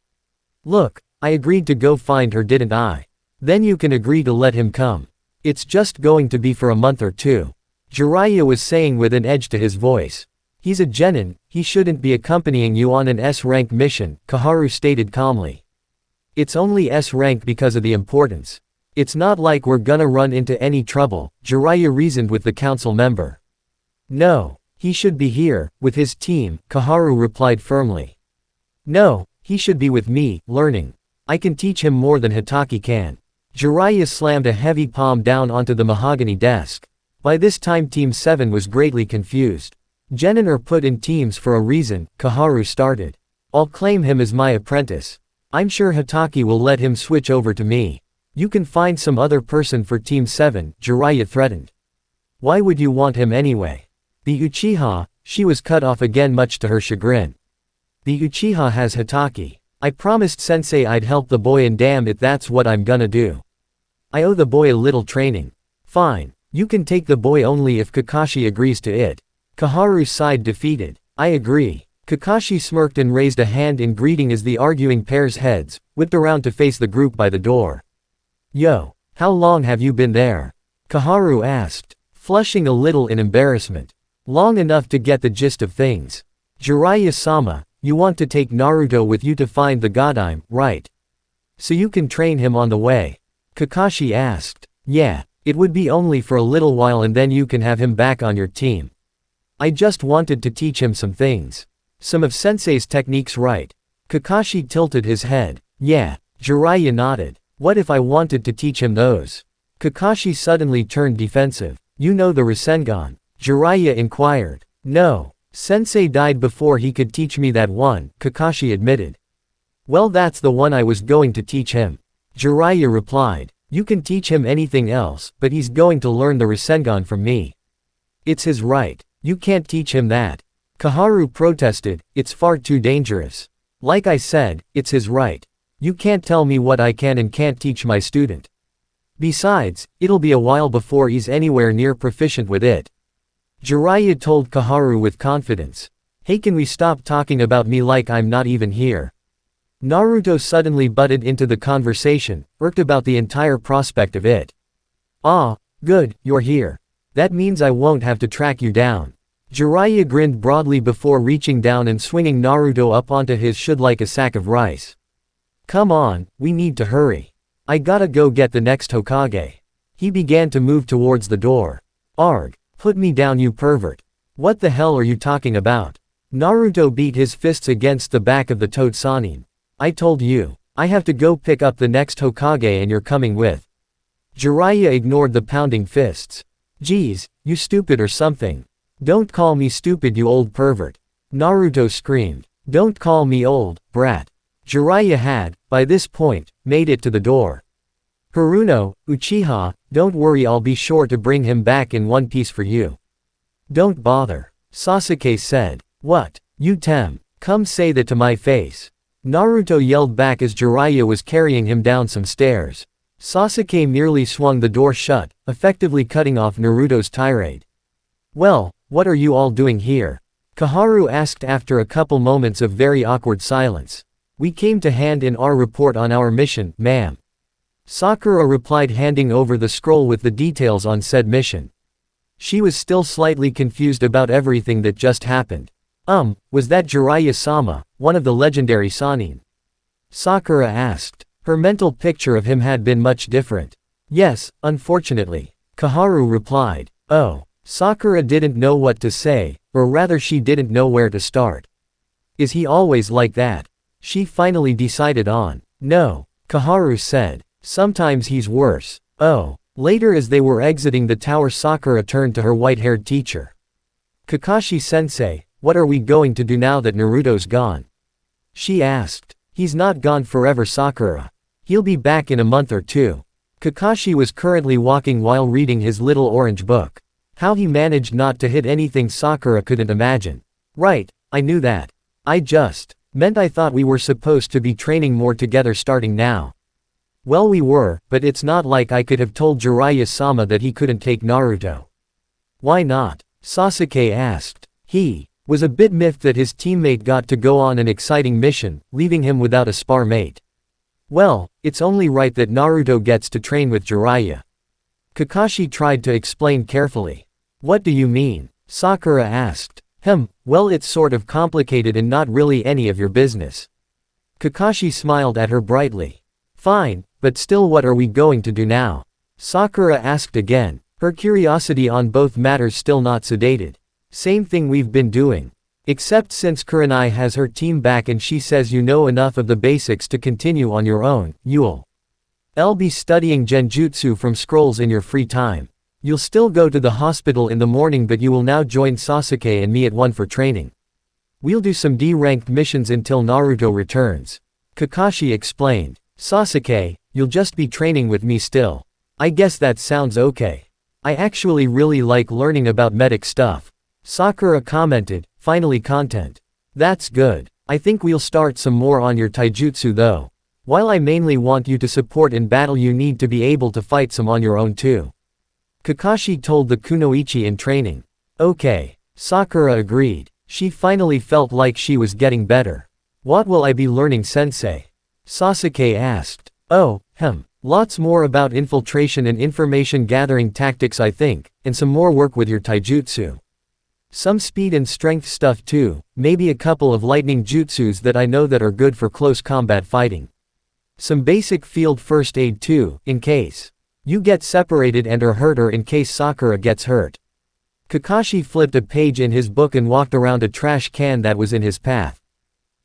Look, I agreed to go find her, didn't I? Then you can agree to let him come. It's just going to be for a month or two. Jiraiya was saying with an edge to his voice. He's a genin, he shouldn't be accompanying you on an S-rank mission, Koharu stated calmly. It's only S-rank because of the importance. It's not like we're gonna run into any trouble, Jiraiya reasoned with the council member. No, he should be here, with his team, Koharu replied firmly. No, he should be with me, learning. I can teach him more than Hitaki can. Jiraiya slammed a heavy palm down onto the mahogany desk. By this time Team 7 was greatly confused. Genin are put in teams for a reason, Koharu started. I'll claim him as my apprentice. I'm sure Hitaki will let him switch over to me. You can find some other person for Team 7, Jiraiya threatened. Why would you want him anyway? The Uchiha, she was cut off again much to her chagrin. The Uchiha has Hitaki. I promised sensei I'd help the boy and damn it that's what I'm gonna do. I owe the boy a little training. Fine, you can take the boy only if Kakashi agrees to it. Koharu sighed defeated. I agree. Kakashi smirked and raised a hand in greeting as the arguing pair's heads whipped around to face the group by the door. Yo, how long have you been there? Koharu asked, flushing a little in embarrassment. Long enough to get the gist of things. Jiraiya-sama, you want to take Naruto with you to find the Godime, right? So you can train him on the way? Kakashi asked. Yeah, it would be only for a little while and then you can have him back on your team. I just wanted to teach him some things. Some of sensei's techniques, right? Kakashi tilted his head. Yeah, Jiraiya nodded. What if I wanted to teach him those? Kakashi suddenly turned defensive. You know the Rasengan? Jiraiya inquired. No, sensei died before he could teach me that one, Kakashi admitted. Well, that's the one I was going to teach him. Jiraiya replied. You can teach him anything else, but he's going to learn the Rasengan from me. It's his right. You can't teach him that. Koharu protested, it's far too dangerous. Like I said, it's his right. You can't tell me what I can and can't teach my student. Besides, it'll be a while before he's anywhere near proficient with it. Jiraiya told Koharu with confidence. Hey, can we stop talking about me like I'm not even here? Naruto suddenly butted into the conversation, irked about the entire prospect of it. Ah, good, you're here. That means I won't have to track you down. Jiraiya grinned broadly before reaching down and swinging Naruto up onto his should like a sack of rice. Come on, we need to hurry. I gotta go get the next Hokage. He began to move towards the door. Arg, put me down you pervert. What the hell are you talking about? Naruto beat his fists against the back of the toad Sannin. I told you, I have to go pick up the next Hokage and you're coming with. Jiraiya ignored the pounding fists. Geez, you stupid or something. Don't call me stupid you old pervert. Naruto screamed. Don't call me old, brat. Jiraiya had, by this point, made it to the door. Haruno, Uchiha, don't worry I'll be sure to bring him back in one piece for you. Don't bother. Sasuke said. What? You come say that to my face. Naruto yelled back as Jiraiya was carrying him down some stairs. Sasuke merely swung the door shut, effectively cutting off Naruto's tirade. Well, what are you all doing here? Koharu asked after a couple moments of very awkward silence. We came to hand in our report on our mission, ma'am. Sakura replied, handing over the scroll with the details on said mission. She was still slightly confused about everything that just happened. Was that Jiraiya-sama, one of the legendary Sannin? Sakura asked. Her mental picture of him had been much different. Yes, unfortunately. Koharu replied. Oh. Sakura didn't know what to say, or rather she didn't know where to start. Is he always like that? She finally decided on. No. Koharu said. Sometimes he's worse. Oh. Later as they were exiting the tower, Sakura turned to her white-haired teacher. Kakashi-sensei, what are we going to do now that Naruto's gone? She asked. He's not gone forever, Sakura. He'll be back in a month or two. Kakashi was currently walking while reading his little orange book. How he managed not to hit anything Sakura couldn't imagine. Right, I knew that. I just meant I thought we were supposed to be training more together starting now. Well, we were, but it's not like I could have told Jiraiya-sama that he couldn't take Naruto. Why not? Sasuke asked. He was a bit miffed that his teammate got to go on an exciting mission, leaving him without a spar mate. Well, it's only right that Naruto gets to train with Jiraiya. Kakashi tried to explain carefully. What do you mean? Sakura asked. Well, it's sort of complicated and not really any of your business. Kakashi smiled at her brightly. Fine, but still what are we going to do now? Sakura asked again, her curiosity on both matters still not sedated. Same thing we've been doing. Except since Kurenai has her team back and she says you know enough of the basics to continue on your own, you'll be studying genjutsu from scrolls in your free time. You'll still go to the hospital in the morning, but you will now join Sasuke and me at 1 for training. We'll do some D-ranked missions until Naruto returns. Kakashi explained. Sasuke, you'll just be training with me still. I guess that sounds okay. I actually really like learning about medic stuff. Sakura commented, finally content. That's good. I think we'll start some more on your taijutsu though. While I mainly want you to support in battle, you need to be able to fight some on your own too. Kakashi told the kunoichi in training. Okay. Sakura agreed. She finally felt like she was getting better. What will I be learning, sensei? Sasuke asked. Oh, lots more about infiltration and information gathering tactics I think, and some more work with your taijutsu. Some speed and strength stuff too, maybe a couple of lightning jutsus that I know that are good for close combat fighting. Some basic field first aid too, in case you get separated and are hurt or in case Sakura gets hurt. Kakashi flipped a page in his book and walked around a trash can that was in his path.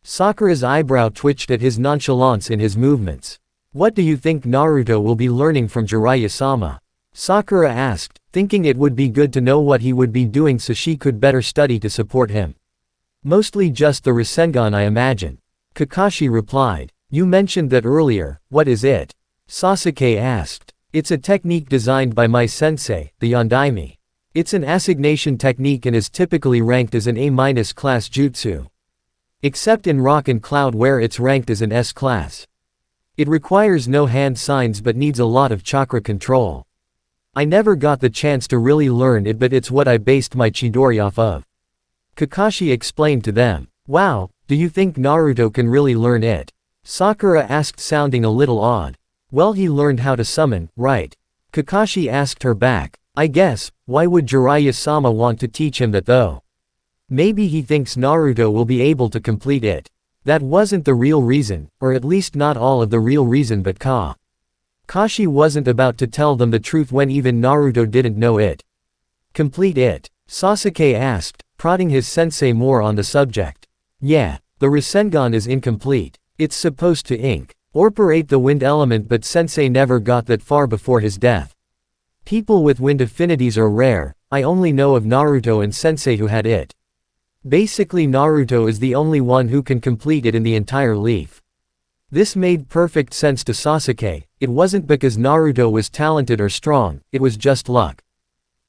Sakura's eyebrow twitched at his nonchalance in his movements. What do you think Naruto will be learning from Jiraiya-sama? Sakura asked, thinking it would be good to know what he would be doing so she could better study to support him. Mostly just the Rasengan, I imagine. Kakashi replied. You mentioned that earlier, what is it? Sasuke asked. It's a technique designed by my sensei, the Yondaime. It's an assignation technique and is typically ranked as an A- class jutsu. Except in Rock and Cloud where it's ranked as an S class. It requires no hand signs but needs a lot of chakra control. I never got the chance to really learn it, but it's what I based my Chidori off of. Kakashi explained to them. Wow, do you think Naruto can really learn it? Sakura asked, sounding a little odd. Well, he learned how to summon, right? Kakashi asked her back. I guess, why would Jiraiya-sama want to teach him that though? Maybe he thinks Naruto will be able to complete it. That wasn't the real reason, or at least not all of the real reason, but Kakashi wasn't about to tell them the truth when even Naruto didn't know it. Complete it? Sasuke asked, prodding his sensei more on the subject. Yeah, the Rasengan is incomplete. It's supposed to incorporate the wind element, but sensei never got that far before his death. People with wind affinities are rare. I only know of Naruto and sensei who had it. Basically Naruto is the only one who can complete it in the entire leaf. This made perfect sense to Sasuke. It wasn't because Naruto was talented or strong, it was just luck.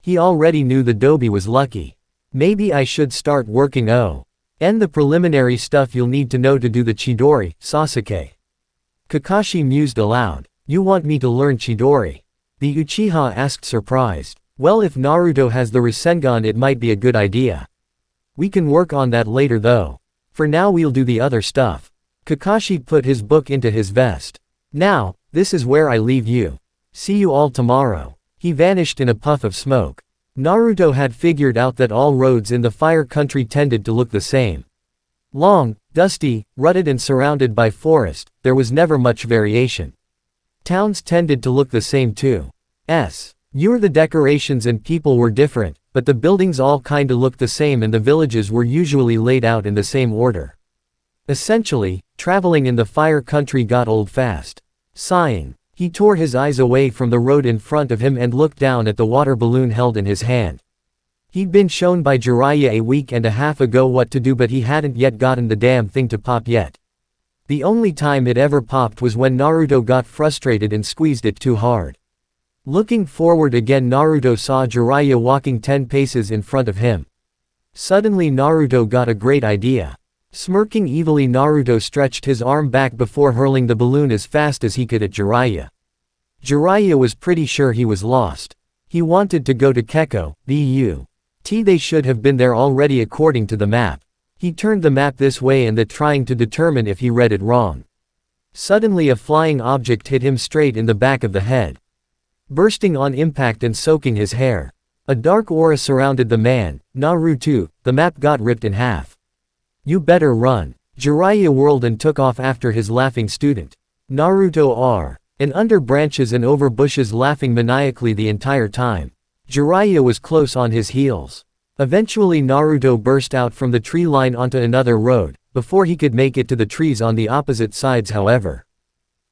He already knew the Dobi was lucky. Maybe I should start working and the preliminary stuff you'll need to know to do the Chidori, Sasuke. Kakashi mused aloud. You want me to learn Chidori? The Uchiha asked, surprised. Well, if Naruto has the Rasengan, it might be a good idea. We can work on that later though. For now we'll do the other stuff. Kakashi put his book into his vest. Now, this is where I leave you. See you all tomorrow. He vanished in a puff of smoke. Naruto had figured out that all roads in the Fire Country tended to look the same. Long, dusty, rutted and surrounded by forest, there was never much variation. Towns tended to look the same too. The decorations and people were different, but the buildings all kinda looked the same and the villages were usually laid out in the same order. Essentially, traveling in the Fire Country got old fast. Sighing, he tore his eyes away from the road in front of him and looked down at the water balloon held in his hand. He'd been shown by Jiraiya a week and a half ago what to do, but he hadn't yet gotten the damn thing to pop yet. The only time it ever popped was when Naruto got frustrated and squeezed it too hard. Looking forward again, Naruto saw Jiraiya walking 10 paces in front of him. Suddenly Naruto got a great idea. Smirking evilly, Naruto stretched his arm back before hurling the balloon as fast as he could at Jiraiya. Jiraiya was pretty sure he was lost. He wanted to go to Keko, but they should have been there already according to the map. He turned the map this way and that, trying to determine if he read it wrong. Suddenly a flying object hit him straight in the back of the head, bursting on impact and soaking his hair. A dark aura surrounded the man. Naruto, the map got ripped in half. You better run. Jiraiya whirled and took off after his laughing student. Naruto and under branches and over bushes, laughing maniacally the entire time. Jiraiya was close on his heels. Eventually Naruto burst out from the tree line onto another road. Before he could make it to the trees on the opposite sides, however,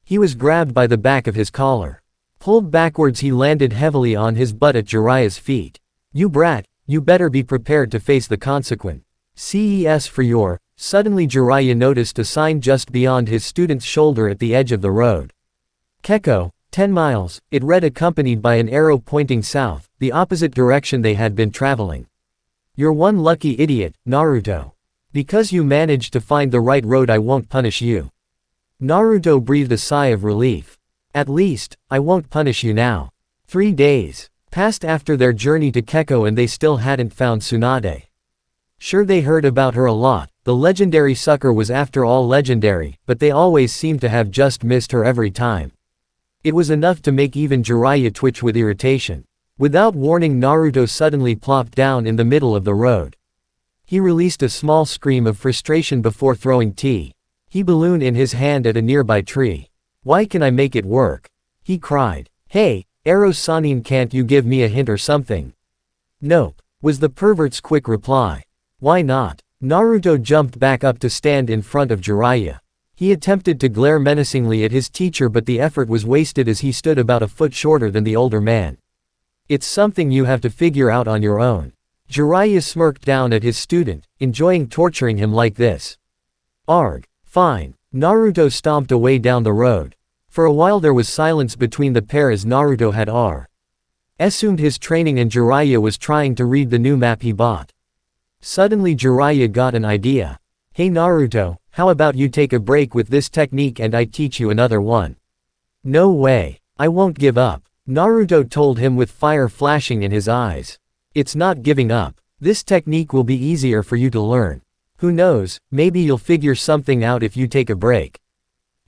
he was grabbed by the back of his collar. Pulled backwards, he landed heavily on his butt at Jiraiya's feet. You brat, you better be prepared to face the consequence. CES for your. Suddenly Jiraiya noticed a sign just beyond his student's shoulder at the edge of the road. Keko, 10 miles, it read, accompanied by an arrow pointing south, the opposite direction they had been traveling. You're one lucky idiot, Naruto. Because you managed to find the right road, I won't punish you. Naruto breathed a sigh of relief. At least, I won't punish you now. 3 days passed after their journey to Keko and they still hadn't found Tsunade. Sure, they heard about her a lot. The legendary sucker was after all legendary, but they always seemed to have just missed her every time. It was enough to make even Jiraiya twitch with irritation. Without warning, Naruto suddenly plopped down in the middle of the road. He released a small scream of frustration before throwing he balloon in his hand at a nearby tree. Why can I make it work? He cried. Hey, Arrow Sanin, can't you give me a hint or something? Nope, was the pervert's quick reply. Why not? Naruto jumped back up to stand in front of Jiraiya. He attempted to glare menacingly at his teacher, but the effort was wasted as he stood about a foot shorter than the older man. It's something you have to figure out on your own. Jiraiya smirked down at his student, enjoying torturing him like this. Arg. Fine. Naruto stomped away down the road. For a while there was silence between the pair as Naruto had assumed his training and Jiraiya was trying to read the new map he bought. Suddenly Jiraiya got an idea. Hey Naruto, how about you take a break with this technique and I teach you another one? No way. I won't give up. Naruto told him with fire flashing in his eyes. It's not giving up. This technique will be easier for you to learn. Who knows, maybe you'll figure something out if you take a break.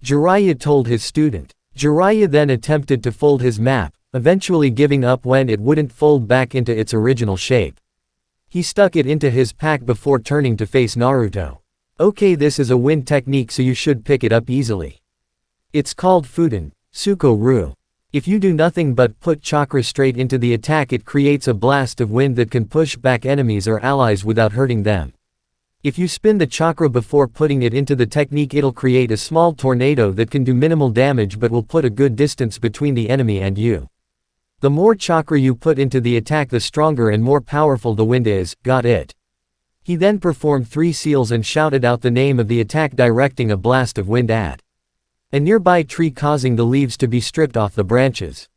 Jiraiya told his student. Jiraiya then attempted to fold his map, eventually giving up when it wouldn't fold back into its original shape. He stuck it into his pack before turning to face Naruto. Okay, this is a wind technique, so you should pick it up easily. It's called Fuden, Suko-ru. If you do nothing but put chakra straight into the attack, it creates a blast of wind that can push back enemies or allies without hurting them. If you spin the chakra before putting it into the technique, it'll create a small tornado that can do minimal damage but will put a good distance between the enemy and you. The more chakra you put into the attack, the stronger and more powerful the wind is. Got it? He then performed 3 seals and shouted out the name of the attack, directing a blast of wind at a nearby tree, causing the leaves to be stripped off the branches.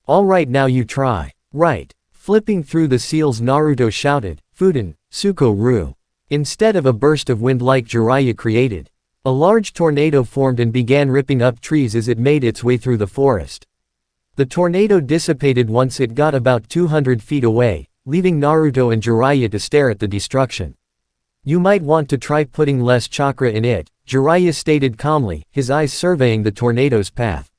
Alright, now you try. Right. Flipping through the seals, Naruto shouted, Fuden, Suko-ru. Instead of a burst of wind like Jiraiya created, a large tornado formed and began ripping up trees as it made its way through the forest. The tornado dissipated once it got about 200 feet away, leaving Naruto and Jiraiya to stare at the destruction. You might want to try putting less chakra in it, Jiraiya stated calmly, his eyes surveying the tornado's path.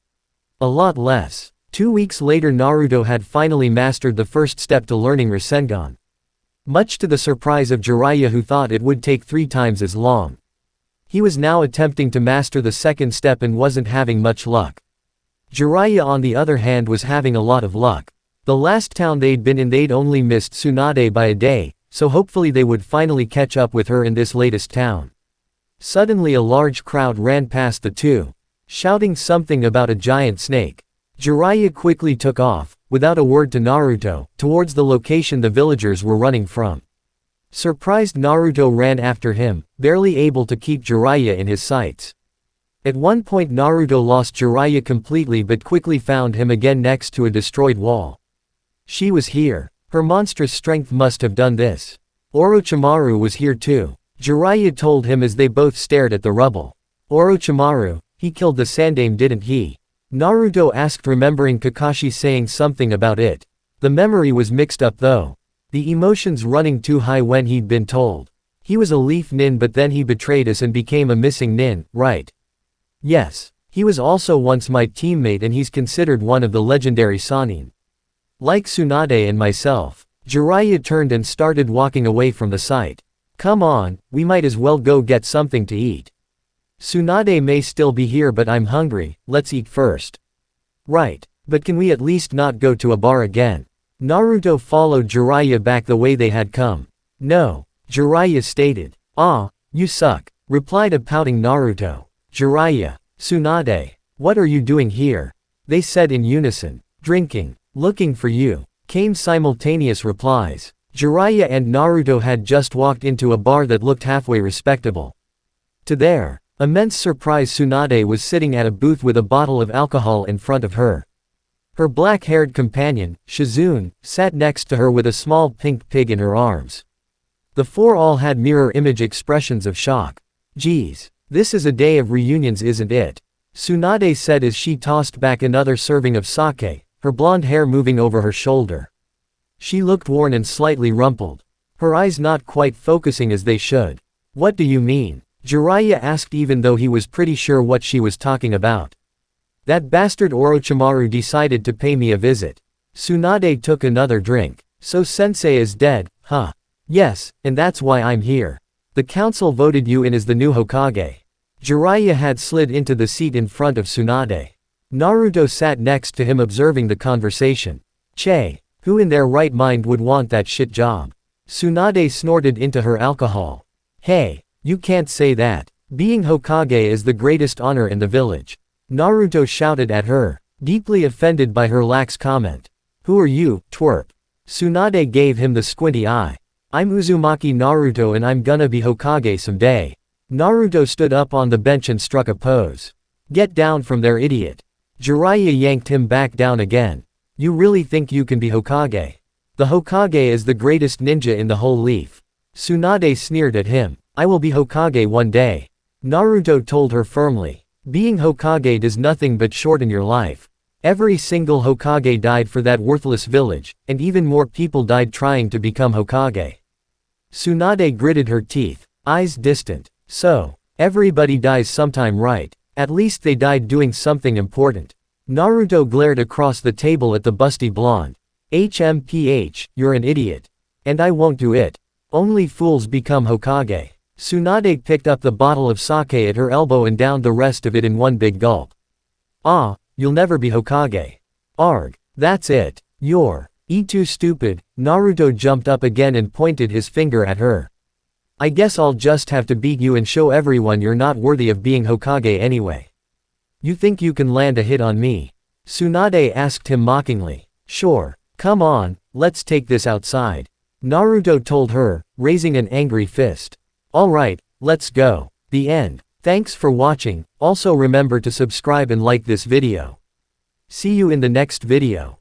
A lot less. 2 weeks later, Naruto had finally mastered the first step to learning Rasengan. Much to the surprise of Jiraiya, who thought it would take 3 times as long. He was now attempting to master the second step and wasn't having much luck. Jiraiya, on the other hand, was having a lot of luck. The last town they'd been in, they'd only missed Tsunade by a day, so hopefully they would finally catch up with her in this latest town. Suddenly a large crowd ran past the two, shouting something about a giant snake. Jiraiya quickly took off, without a word to Naruto, towards the location the villagers were running from. Surprised, Naruto ran after him, barely able to keep Jiraiya in his sights. At one point Naruto lost Jiraiya completely but quickly found him again next to a destroyed wall. She was here. Her monstrous strength must have done this. Orochimaru was here too, Jiraiya told him as they both stared at the rubble. Orochimaru, he killed the Sandaime, didn't he? Naruto asked, remembering Kakashi saying something about it. The memory was mixed up though. The emotions running too high when he'd been told. He was a leaf nin, but then he betrayed us and became a missing nin, right? Yes. He was also once my teammate and he's considered one of the legendary Sannin. Like Tsunade and myself. Jiraiya turned and started walking away from the site. Come on, we might as well go get something to eat. Tsunade may still be here, but I'm hungry, let's eat first. Right. But can we at least not go to a bar again? Naruto followed Jiraiya back the way they had come. No. Jiraiya stated. Ah, you suck, replied a pouting Naruto. Jiraiya. Tsunade. What are you doing here? They said in unison. Drinking. Looking for you. Came simultaneous replies. Jiraiya and Naruto had just walked into a bar that looked halfway respectable. To their immense surprise, Tsunade was sitting at a booth with a bottle of alcohol in front of her. Her black-haired companion, Shizune, sat next to her with a small pink pig in her arms. The four all had mirror image expressions of shock. Geez, this is a day of reunions, isn't it? Tsunade said as she tossed back another serving of sake, her blonde hair moving over her shoulder. She looked worn and slightly rumpled. Her eyes not quite focusing as they should. What do you mean? Jiraiya asked, even though he was pretty sure what she was talking about. That bastard Orochimaru decided to pay me a visit. Tsunade took another drink. So sensei is dead, huh? Yes, and that's why I'm here. The council voted you in as the new Hokage. Jiraiya had slid into the seat in front of Tsunade. Naruto sat next to him, observing the conversation. Che. Who in their right mind would want that shit job? Tsunade snorted into her alcohol. Hey, you can't say that. Being Hokage is the greatest honor in the village. Naruto shouted at her, deeply offended by her lax comment. Who are you, twerp? Tsunade gave him the squinty eye. I'm Uzumaki Naruto and I'm gonna be Hokage someday. Naruto stood up on the bench and struck a pose. Get down from there, idiot. Jiraiya yanked him back down again. You really think you can be Hokage? The Hokage is the greatest ninja in the whole leaf. Tsunade sneered at him. I will be Hokage one day. Naruto told her firmly. Being Hokage does nothing but shorten your life. Every single Hokage died for that worthless village, and even more people died trying to become Hokage. Tsunade gritted her teeth, eyes distant. So, everybody dies sometime, right? At least they died doing something important. Naruto glared across the table at the busty blonde. HMPH, you're an idiot. And I won't do it. Only fools become Hokage. Tsunade picked up the bottle of sake at her elbow and downed the rest of it in one big gulp. Ah, you'll never be Hokage. Arg. That's it. You're too stupid. Naruto jumped up again and pointed his finger at her. I guess I'll just have to beat you and show everyone you're not worthy of being Hokage anyway. You think you can land a hit on me? Tsunade asked him mockingly. Sure. Come on, let's take this outside. Naruto told her, raising an angry fist. Alright, let's go. The end. Thanks for watching, also remember to subscribe and like this video. See you in the next video.